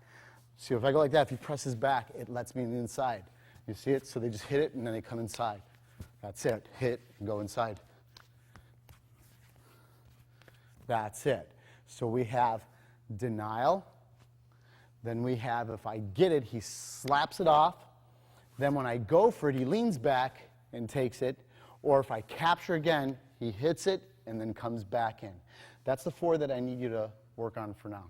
See, if I go like that, if he presses back, it lets me inside. You see it? So they just hit it and then they come inside. That's it. Hit and go inside. That's it. So we have denial. Then we have, if I get it, he slaps it off. Then when I go for it, he leans back and takes it. Or if I capture again, he hits it and then comes back in. That's the 4 that I need you to work on for now.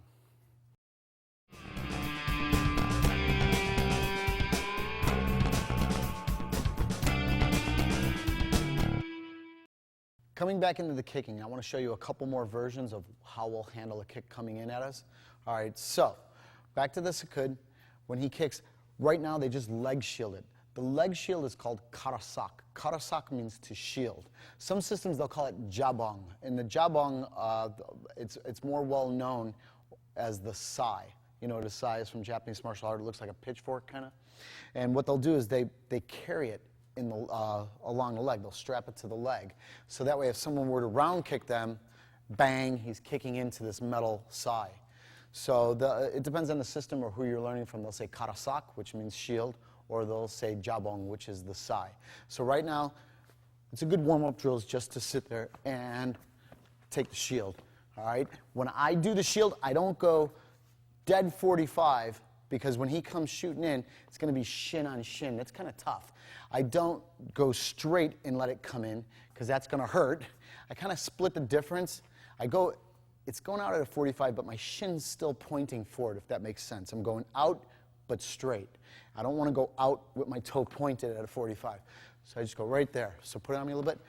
Coming back into the kicking, I want to show you a couple more versions of how we'll handle a kick coming in at us. All right, so back to the Sakud. When he kicks, right now they just leg shield it. The leg shield is called karasak. Karasak means to shield. Some systems they'll call it jabong. In the jabong, it's more well known as the sai. You know what a sai is from Japanese martial art? It looks like a pitchfork kind of. And what they'll do is they carry it in the, along the leg. They'll strap it to the leg. So that way if someone were to round kick them, bang, he's kicking into this metal sai. So it depends on the system or who you're learning from. They'll say karasak, which means shield, or they'll say jabong, which is the sai. So right now, it's a good warm-up drill is just to sit there and take the shield, all right? When I do the shield, I don't go dead 45, because when he comes shooting in, it's going to be shin on shin. That's kind of tough. I don't go straight and let it come in, because that's going to hurt. I kind of split the difference. It's going out at a 45, but my shin's still pointing forward, if that makes sense. I'm going out, but straight. I don't want to go out with my toe pointed at a 45. So I just go right there. So put it on me a little bit,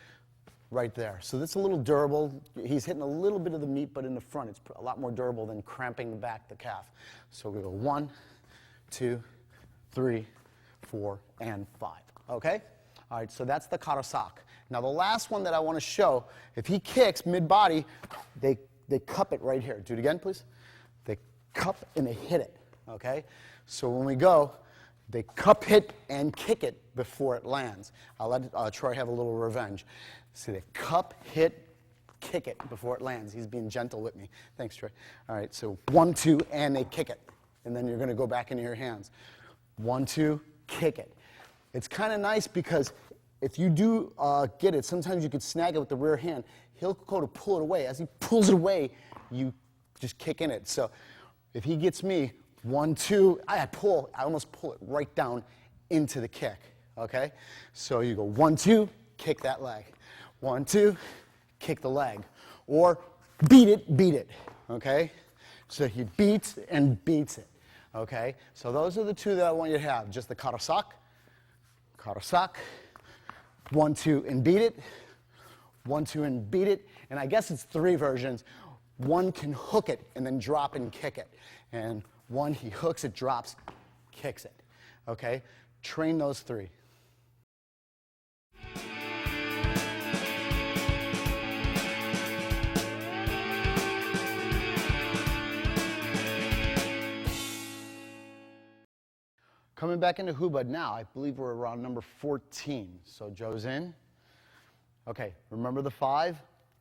right there. So that's a little durable. He's hitting a little bit of the meat, but in the front, it's a lot more durable than cramping the back, the calf. So we go 1, 2, 3, 4, and 5. Okay? All right, so that's the karasak. Now the last one that I want to show, if he kicks mid-body, they cup it right here. Do it again, please. They cup and they hit it. Okay? So when we go, they cup, hit, and kick it before it lands. I'll let Troy have a little revenge. See, they cup, hit, kick it before it lands. He's being gentle with me. Thanks, Troy. All right, so 1, 2, and they kick it. And then you're going to go back into your hands. 1, 2, kick it. It's kind of nice because if you do get it, sometimes you could snag it with the rear hand. He'll go to pull it away. As he pulls it away, you just kick in it. So if he gets me, 1, 2, I almost pull it right down into the kick, okay? So you go 1, 2, kick that leg. 1, 2, kick the leg. Or beat it, okay? So he beats and beats it, okay? So those are the two that I want you to have, just the karasak, 1, 2, and beat it, 1, 2, and beat it. And I guess it's 3 versions. One can hook it and then drop and kick it. And one, he hooks it, drops, kicks it. Okay? Train those 3. Coming back into Hubud now, I believe we're around number 14. So Joe's in. Okay, remember the 5?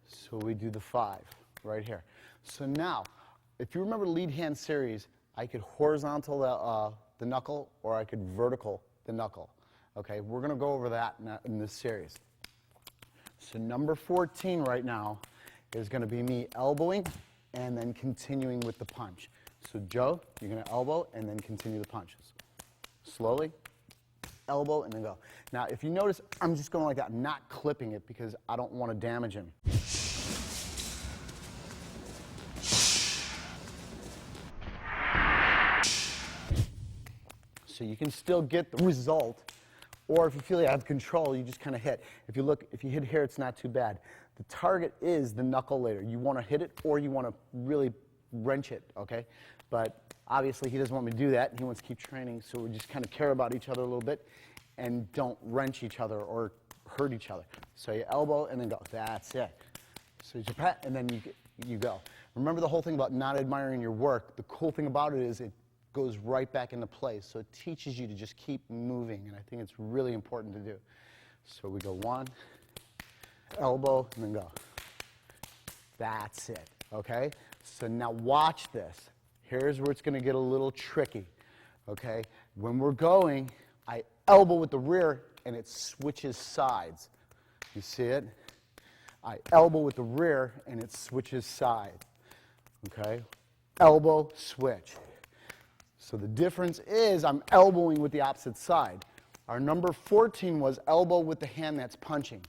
So we do the 5 right here. So now, if you remember lead hand series, I could horizontal the knuckle or I could vertical the knuckle. Okay, we're going to go over that in this series. So number 14 right now is going to be me elbowing and then continuing with the punch. So Joe, you're going to elbow and then continue the punches. Slowly, elbow and then go. Now if you notice, I'm just going like that, not clipping it because I don't want to damage him. So you can still get the result, or if you feel you have control, you just kind of hit. If you hit here, it's not too bad. The target is the knuckle later. You want to hit it, or you want to really wrench it, okay? But obviously he doesn't want me to do that. He wants to keep training, so we just kind of care about each other a little bit and don't wrench each other or hurt each other. So you elbow and then go. That's it. So you pat and then you go. Remember the whole thing about not admiring your work. The cool thing about it is it goes right back into place. So it teaches you to just keep moving, and I think it's really important to do. So we go 1, elbow, and then go. That's it, okay? So now watch this. Here's where it's going to get a little tricky, okay? When we're going, I elbow with the rear, and it switches sides. You see it? I elbow with the rear, and it switches sides, okay? Elbow, switch. So the difference is I'm elbowing with the opposite side. Our number 14 was elbow with the hand that's punching.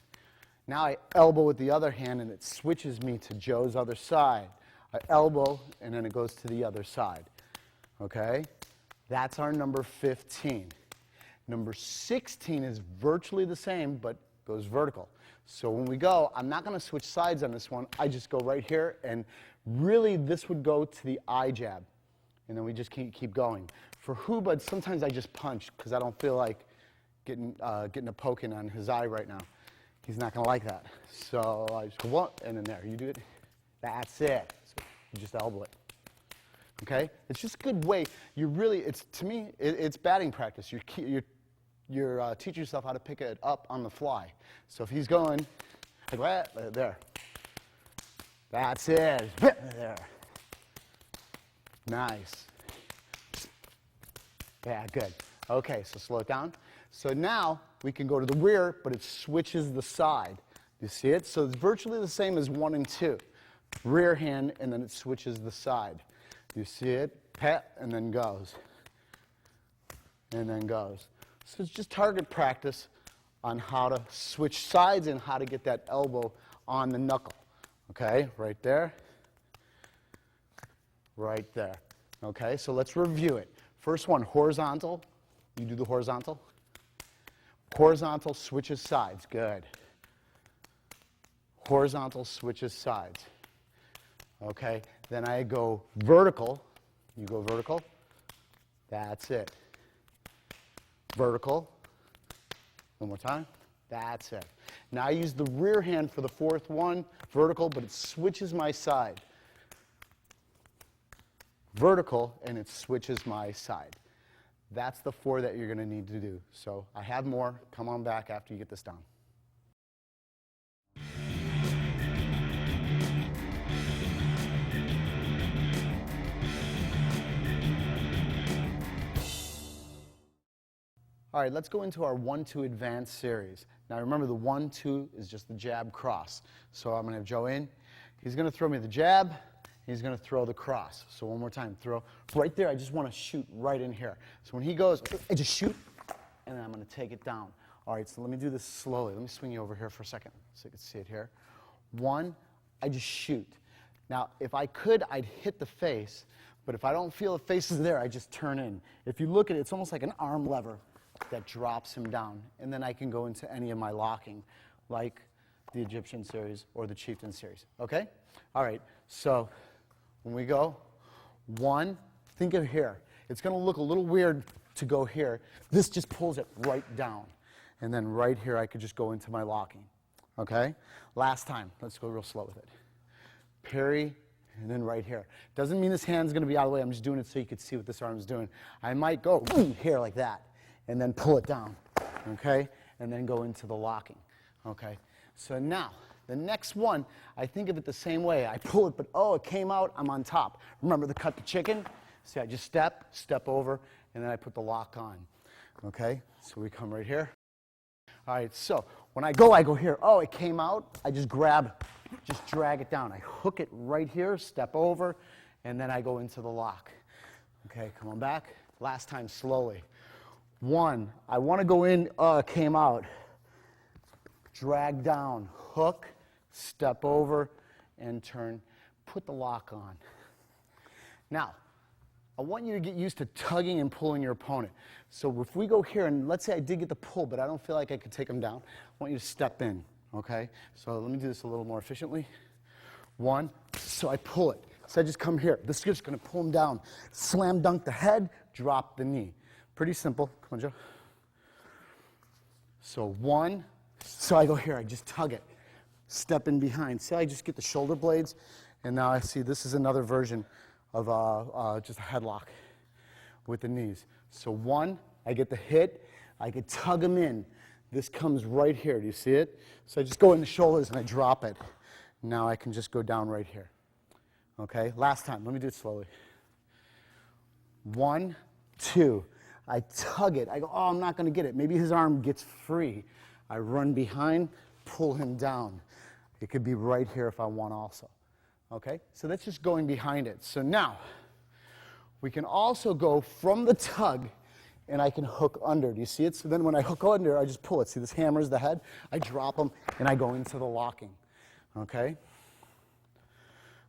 Now I elbow with the other hand, and it switches me to Joe's other side. I elbow, and then it goes to the other side. Okay? That's our number 15. Number 16 is virtually the same, but goes vertical. So when we go, I'm not going to switch sides on this one. I just go right here, and really this would go to the eye jab. And then we just keep going. For Hubud, sometimes I just punch because I don't feel like getting a poke in on his eye right now. He's not going to like that. So I just go one, and then there. You do it. That's it. So you just elbow it. Okay? It's just a good way. You really, to me, it's batting practice. You're teaching yourself how to pick it up on the fly. So if he's going, like that, there. That's it. There. Nice. Yeah, good. Okay, so slow it down. So now we can go to the rear, but it switches the side. You see it? So it's virtually the same as 1 and 2. Rear hand, and then it switches the side. You see it? Pat, and then goes. And then goes. So it's just target practice on how to switch sides and how to get that elbow on the knuckle. Okay, right there. Right there. Okay, so let's review it. First one, horizontal. You do the horizontal. Horizontal switches sides. Good. Horizontal switches sides. Okay, then I go vertical. You go vertical. That's it. Vertical. One more time. That's it. Now I use the rear hand for the fourth one, vertical, but it switches my side. Vertical, and it switches my side. That's the 4 that you're going to need to do. So I have more. Come on back after you get this done. All right, let's go into our 1-2 advanced series. Now remember, the 1-2 is just the jab cross. So I'm going to have Joe in. He's going to throw me the jab. He's going to throw the cross. So one more time, throw. Right there, I just want to shoot right in here. So when he goes, I just shoot, and then I'm going to take it down. All right, so let me do this slowly. Let me swing you over here for a second so you can see it here. 1, I just shoot. Now, if I could, I'd hit the face, but if I don't feel the face is there, I just turn in. If you look at it, it's almost like an arm lever that drops him down, and then I can go into any of my locking, like the Egyptian series or the Chieftain series. Okay? All right, so when we go, 1, think of here. It's going to look a little weird to go here. This just pulls it right down. And then right here, I could just go into my locking. Okay? Last time. Let's go real slow with it. Parry, and then right here. Doesn't mean this hand's going to be out of the way. I'm just doing it so you can see what this arm's doing. I might go here like that, and then pull it down. Okay? And then go into the locking. Okay? So now, the next one, I think of it the same way. I pull it, but oh, it came out, I'm on top. Remember the cut the chicken? See, I just step over, and then I put the lock on. Okay? So we come right here. All right, so when I go here. Oh, it came out. I just grab, just drag it down. I hook it right here, step over, and then I go into the lock. Okay, come on back. Last time, slowly. 1, I want to go in, it came out. Drag down, hook, step over, and turn. Put the lock on. Now, I want you to get used to tugging and pulling your opponent. So if we go here, and let's say I did get the pull, but I don't feel like I could take him down, I want you to step in, okay? So let me do this a little more efficiently. 1, so I pull it. So I just come here. This is just going to pull him down. Slam dunk the head, drop the knee. Pretty simple. Come on, Joe. So 1, so I go here, I just tug it. Step in behind. See, I just get the shoulder blades, and now I see this is another version of just a headlock with the knees. So 1, I get the hit, I could tug him in. This comes right here, do you see it? So I just go in the shoulders and I drop it. Now I can just go down right here. Okay, last time, let me do it slowly. 1, 2, I tug it, I go, oh, I'm not gonna get it. Maybe his arm gets free. I run behind, pull him down. It could be right here if I want also. Okay, so that's just going behind it. So now, we can also go from the tug, and I can hook under. Do you see it? So then when I hook under, I just pull it. See, this hammers the head. I drop them, and I go into the locking. Okay?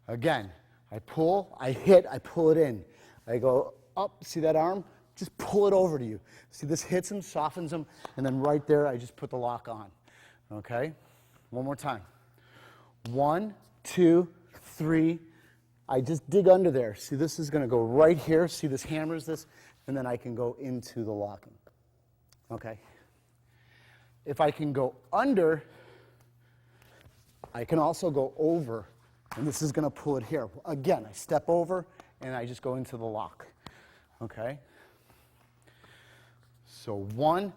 Again, I pull, I hit, I pull it in. I go up, see that arm? Just pull it over to you. See, this hits him, softens him, and then right there, I just put the lock on. Okay? One more time. 1, 2, 3, I just dig under there. See, this is going to go right here. See, this hammers this, and then I can go into the locking. Okay? if I can go under, I can also go over, and this is going to pull it here. Again, I step over, and I just go into the lock, okay? So 1,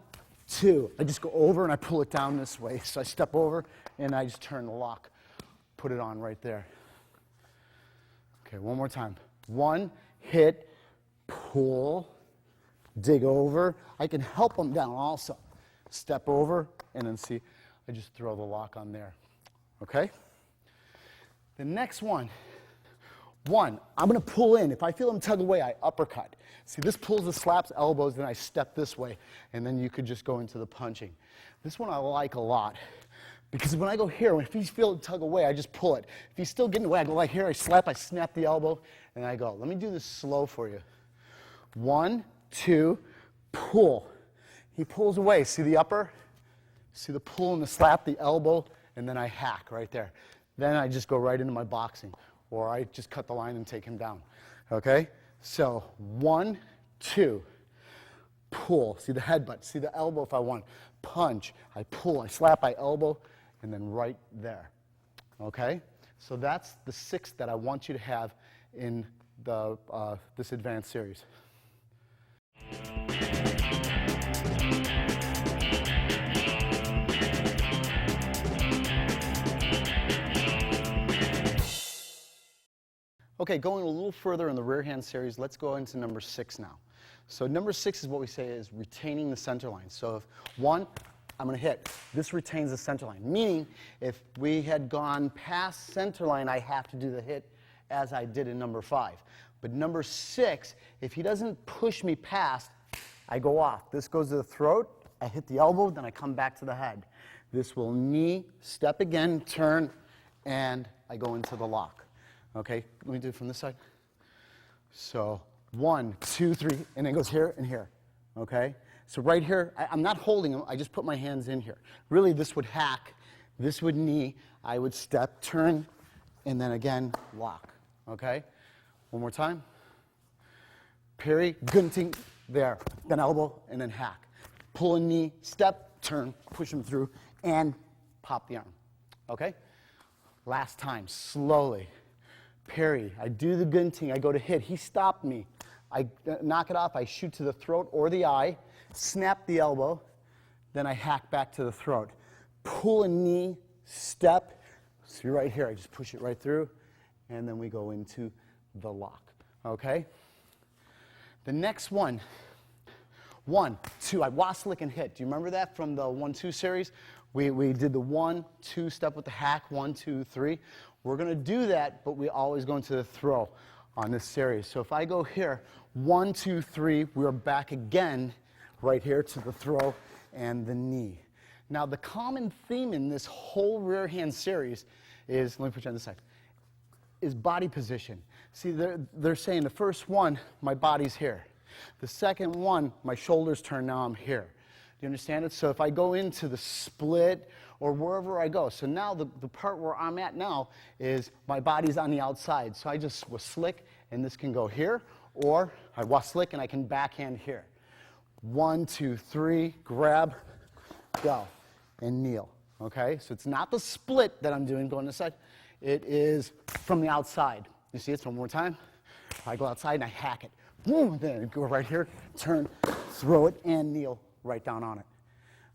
2, I just go over and I pull it down this way. So I step over and I just turn the lock, put it on right there. Okay, one more time. 1, hit, pull, dig over. I can help them down also. Step over and then see, I just throw the lock on there. Okay? The next one, I'm going to pull in. If I feel them tug away, I uppercut. See, this pulls the slaps, elbows, then I step this way, and then you could just go into the punching. This one I like a lot, because when I go here, if he's feeling tug away, I just pull it. If he's still getting away, I go like here, I slap, I snap the elbow, and I go. Let me do this slow for you. 1, 2, pull. He pulls away. See the upper? See the pull and the slap, the elbow, and then I hack right there. Then I just go right into my boxing, or I just cut the line and take him down. Okay? So 1, 2, pull. See the headbutt. See the elbow if I want. Punch. I pull. I slap. I elbow. And then right there. Okay? So that's the 6 that I want you to have in the, this advanced series. Okay, going a little further in the rear hand series, let's go into number 6 now. So number 6 is what we say is retaining the center line. So if 1, I'm going to hit. This retains the center line, meaning if we had gone past center line, I have to do the hit as I did in number 5. But number 6, if he doesn't push me past, I go off. This goes to the throat, I hit the elbow, then I come back to the head. This will knee, step again, turn, and I go into the lock. Okay, let me do it from this side. So 1, 2, 3, and it goes here and here. Okay, so right here, I'm not holding them, I just put my hands in here. Really, this would hack, this would knee, I would step, turn, and then again, lock. Okay, one more time. Parry, gunting, there, then elbow, and then hack. Pull a knee, step, turn, push him through, and pop the arm. Okay, last time, slowly. Parry, I do the gunting, I go to hit, he stopped me. I knock it off, I shoot to the throat or the eye, snap the elbow, then I hack back to the throat. Pull a knee, step, see right here, I just push it right through, and then we go into the lock, okay? The next one, 1, 2, I waslick and hit. Do you remember that from the 1, 2 series? We did the 1, 2 step with the hack, 1, 2, 3. We're going to do that, but we always go into the throw on this series. So if I go here, 1, 2, 3, we're back again right here to the throw and the knee. Now the common theme in this whole rear hand series is, let me put you on this side, is body position. See, they're saying the first one, my body's here. The second one, my shoulders turn, now I'm here. Do you understand it? So if I go into the split or wherever I go, so now the part where I'm at now is my body's on the outside. So I just was slick, and this can go here, or I was slick and I can backhand here. 1, 2, 3, grab, go, and kneel. Okay? So it's not the split that I'm doing going this side. It is from the outside. You see it one more time? I go outside and I hack it. Boom, then go right here, turn, throw it, and kneel right down on it.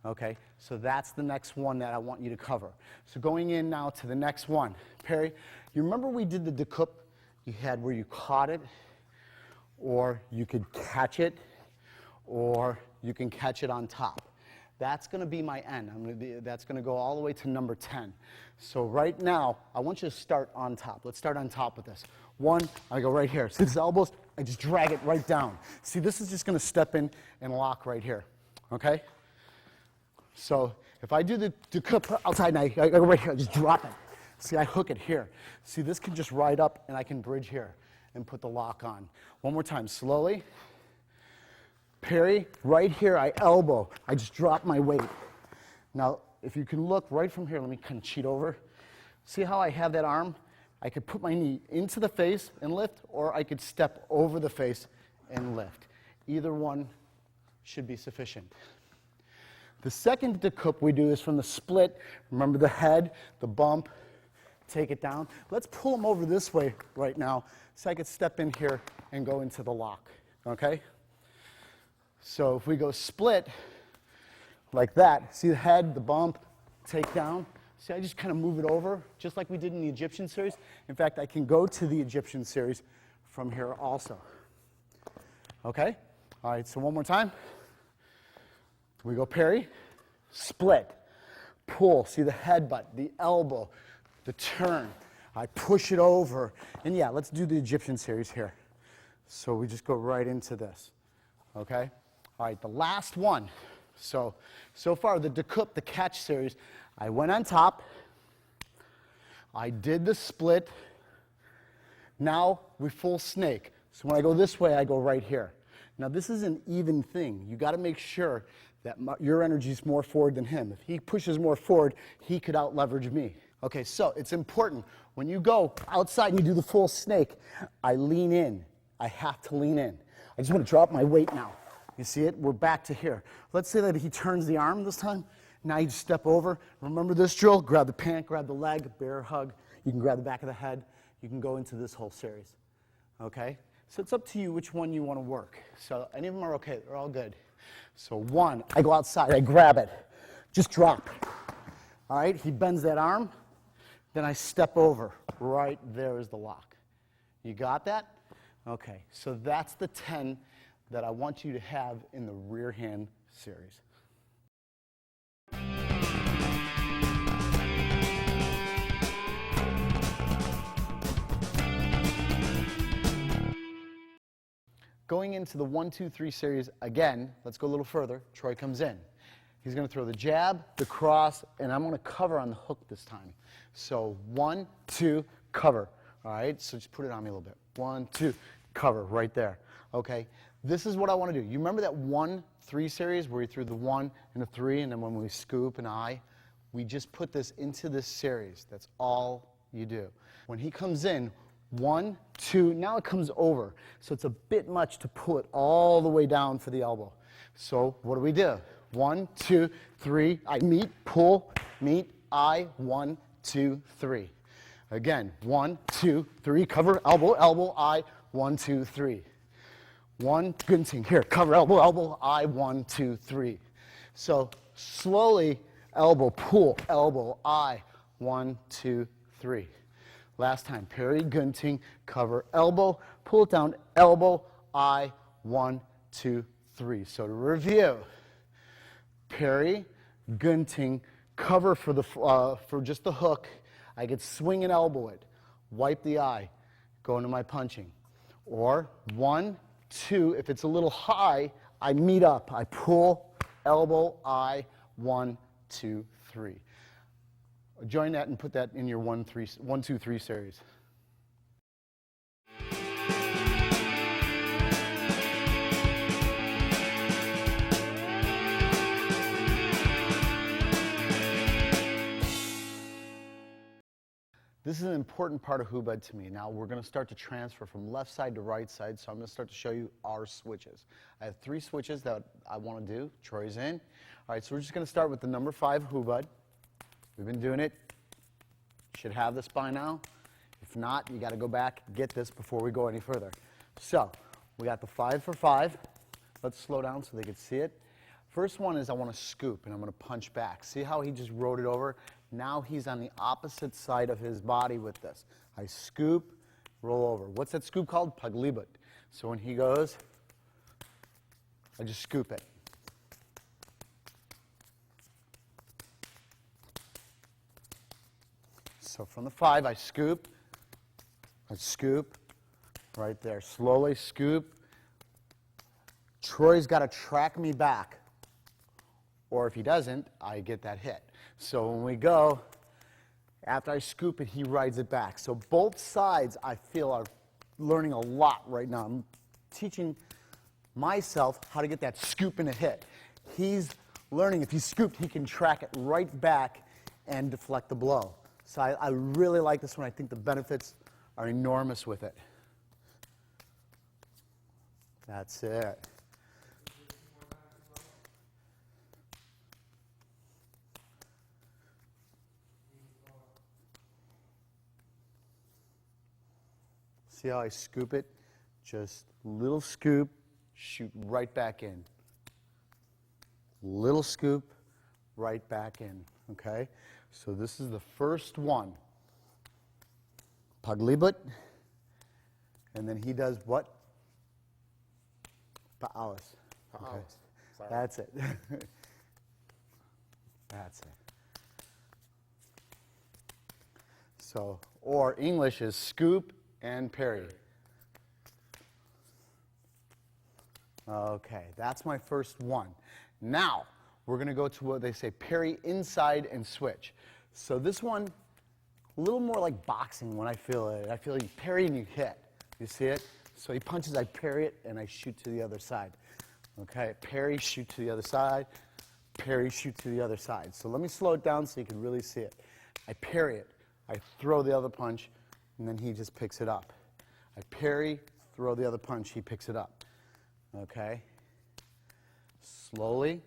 Okay, so that's the next one that I want you to cover. So going in now to the next one. Perry, you remember we did the découpe you had where you caught it, or you could catch it, or you can catch it on top. That's going to be my end. That's going to go all the way to number 10. So right now, I want you to start on top. Let's start on top with this. 1, I go right here. See these elbows? I just drag it right down. See, this is just going to step in and lock right here. Okay? So if I do the découpe outside and I go right here, I just drop it. See, I hook it here. See, this can just ride up and I can bridge here and put the lock on. One more time, slowly. Parry, right here, I elbow. I just drop my weight. Now, if you can look right from here, let me kind of cheat over. See how I have that arm? I could put my knee into the face and lift, or I could step over the face and lift. Either one should be sufficient. The second decoup we do is from the split. Remember the head, the bump, take it down. Let's pull them over this way right now so I could step in here and go into the lock, okay? So if we go split like that, see the head, the bump, take down. See, I just kind of move it over, just like we did in the Egyptian series. In fact, I can go to the Egyptian series from here also. Okay? All right, so one more time. We go parry, split, pull. See the headbutt, the elbow, the turn. I push it over. And yeah, let's do the Egyptian series here. So we just go right into this. Okay? All right, the last one. So far, the decoup, the catch series, I went on top. I did the split. Now we full snake. So when I go this way, I go right here. Now this is an even thing. You got to make sure that your energy is more forward than him. If he pushes more forward, he could out leverage me. Okay, so it's important when you go outside and you do the full snake, I lean in. I have to lean in. I just want to drop my weight now. You see it? We're back to here. Let's say that he turns the arm this time. Now you just step over. Remember this drill? Grab the pant, grab the leg, bear hug. You can grab the back of the head. You can go into this whole series. Okay? So it's up to you which one you want to work. So any of them are okay. They're all good. So one, I go outside. I grab it. Just drop. All right? He bends that arm. Then I step over. Right there is the lock. You got that? Okay. So that's the 10 that I want you to have in the rear hand series. Going into the 1, 2, 3 series again, let's go a little further. Troy comes in. He's going to throw the jab, the cross, and I'm going to cover on the hook this time. So 1, 2, cover. All right, so just put it on me a little bit. 1, 2, cover right there. Okay, this is what I want to do. You remember that 1, 3 series where you threw the 1 and the 3, and then when we scoop and I? We just put this into this series. That's all you do. When he comes in, 1, 2, now it comes over. So it's a bit much to pull it all the way down for the elbow. So what do we do? 1, 2, 3, I meet, pull, meet, I, 1, 2, 3. Again, 1, 2, 3, cover, elbow, elbow, I, 1, 2, 3. 1, gunting, here, cover, elbow, elbow, I, 1, 2, 3. So slowly, elbow, pull, elbow, I, 1, 2, 3. Last time, parry, gunting, cover, elbow, pull it down, elbow, I, 1, 2, 3. So to review, parry, gunting, cover for just the hook. I could swing and elbow it, wipe the eye, go into my punching. Or 1, 2, if it's a little high, I meet up. I pull, elbow, eye, 1, 2, 3. Join that and put that in your 1, 2, 3 series. This is an important part of Hubud to me. Now we're going to start to transfer from left side to right side, so I'm going to start to show you our switches. I have 3 switches that I want to do. Troy's in. All right, so we're just going to start with the number 5 Hubud. We've been doing it. Should have this by now. If not, you got to go back, get this before we go any further. So we got the 5 for 5. Let's slow down so they can see it. First one is I want to scoop, and I'm going to punch back. See how he just rode it over? Now he's on the opposite side of his body with this. I scoop, roll over. What's that scoop called? Paglibot. So when he goes, I just scoop it. So from the 5, I scoop, right there. Slowly scoop. Troy's got to track me back. Or if he doesn't, I get that hit. So when we go, after I scoop it, he rides it back. So both sides, I feel, are learning a lot right now. I'm teaching myself how to get that scoop and a hit. He's learning if he's scooped, he can track it right back and deflect the blow. So I really like this one. I think the benefits are enormous with it. That's it. See how I scoop it? Just little scoop, shoot right back in. Little scoop, right back in, okay? So this is the first one. Paglibot. And then he does what? Paawas. Okay. That's it. That's it. So, or English is scoop and parry. Okay, that's my first one. Now, we're going to go to what they say, parry inside and switch. So this one, a little more like boxing when I feel it. I feel you parry and you hit. You see it? So he punches, I parry it, and I shoot to the other side. Okay, parry, shoot to the other side. Parry, shoot to the other side. So let me slow it down so you can really see it. I parry it. I throw the other punch, and then he just picks it up. I parry, throw the other punch, he picks it up. Okay? Slowly.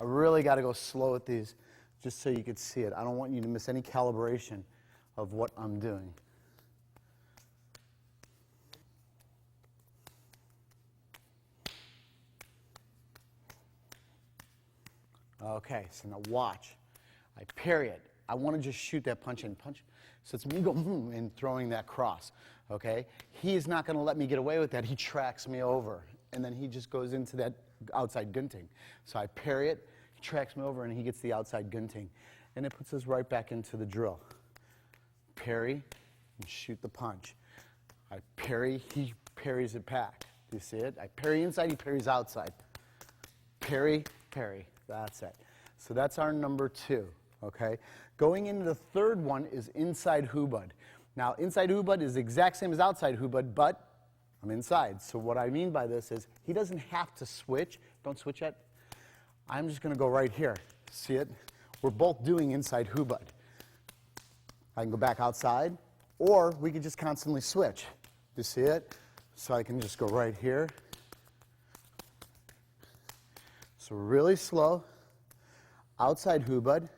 I really got to go slow with these just so you can see it. I don't want you to miss any calibration of what I'm doing. Okay, so now watch. I parry it. I want to just shoot that punch and punch. So it's me going and throwing that cross. Okay? He's not going to let me get away with that. He tracks me over. And then he just goes into that outside gunting. So I parry it, he tracks me over, and he gets the outside gunting. And it puts us right back into the drill. Parry and shoot the punch. I parry, he parries it back. Do you see it? I parry inside, he parries outside. Parry, parry. That's it. So that's our number 2, okay? Going into the third one is inside hubud. Now, inside hubud is the exact same as outside hubud, but I'm inside. So what I mean by this is he doesn't have to switch. Don't switch yet. I'm just going to go right here. See it? We're both doing inside hubud. I can go back outside, or we could just constantly switch. You see it? So I can just go right here. So really slow, outside hubud.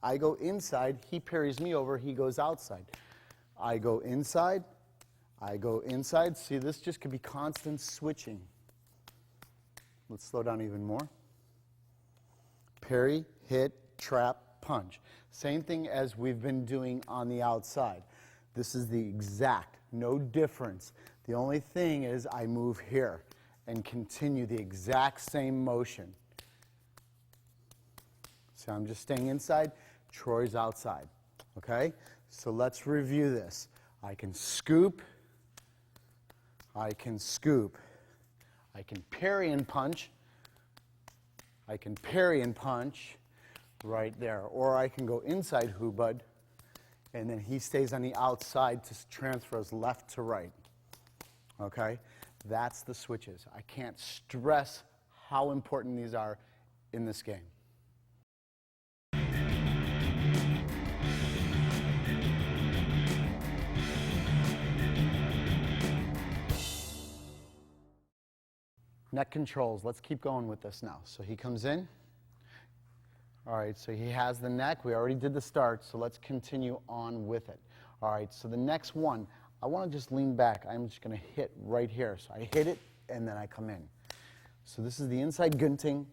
I go inside, he parries me over, he goes outside. I go inside, I go inside. See, this just could be constant switching. Let's slow down even more. Parry, hit, trap, punch. Same thing as we've been doing on the outside. This is the exact, no difference. The only thing is I move here and continue the exact same motion. So I'm just staying inside, Troy's outside. Okay? So let's review this. I can scoop, I can scoop, I can parry and punch, I can parry and punch right there. Or I can go inside hubud, and then he stays on the outside to transfer us left to right. Okay? That's the switches. I can't stress how important these are in this game. Neck controls. Let's keep going with this now. So he comes in. All right, so he has the neck. We already did the start, so let's continue on with it. All right, so the next one, I want to just lean back. I'm just going to hit right here. So I hit it, and then I come in. So this is the inside gunting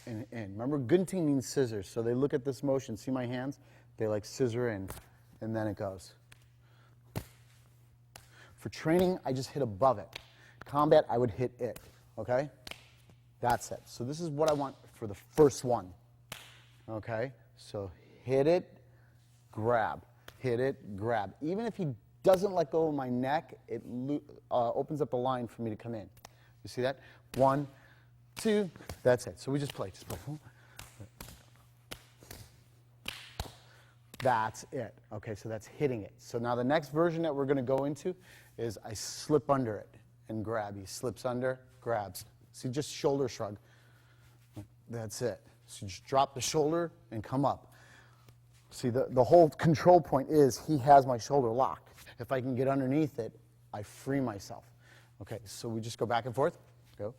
and in. Remember, gunting means scissors. So they look at this motion. See my hands? They like scissor in, and then it goes. For training, I just hit above it. Combat, I would hit it. Okay? That's it. So this is what I want for the first one. Okay? So hit it, grab. Hit it, grab. Even if he doesn't let go of my neck, it opens up a line for me to come in. You see that? 1, 2, that's it. So we just play. Just play. That's it. Okay, so that's hitting it. So now the next version that we're going to go into is I slip under it and grab. He slips under, grabs. See, just shoulder shrug. That's it. So just drop the shoulder and come up. See, the whole control point is he has my shoulder locked. If I can get underneath it, I free myself. Okay, so we just go back and forth. Go.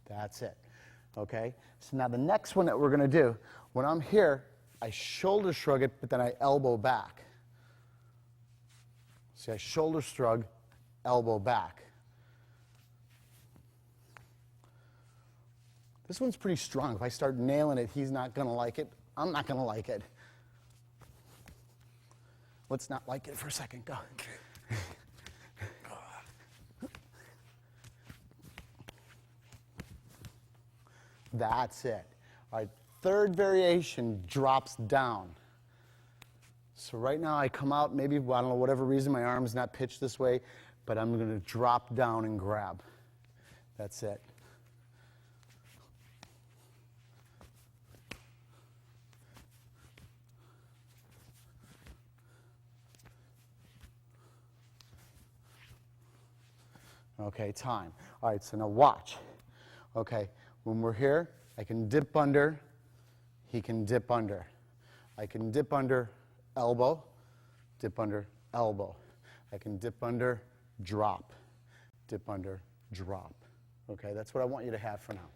That's it. Okay? So now the next one that we're going to do, when I'm here, I shoulder shrug it, but then I elbow back. See, I shoulder shrug, elbow back. This one's pretty strong. If I start nailing it, he's not going to like it. I'm not going to like it. Let's not like it for a second. Go. That's it. All right, third variation drops down. So right now I come out, maybe, I don't know, whatever reason, my arm's not pitched this way, but I'm going to drop down and grab. That's it. Okay, time. All right, so now watch. Okay, when we're here, I can dip under, he can dip under. I can dip under, elbow, dip under, elbow. I can dip under, drop, dip under, drop. Okay, that's what I want you to have for now.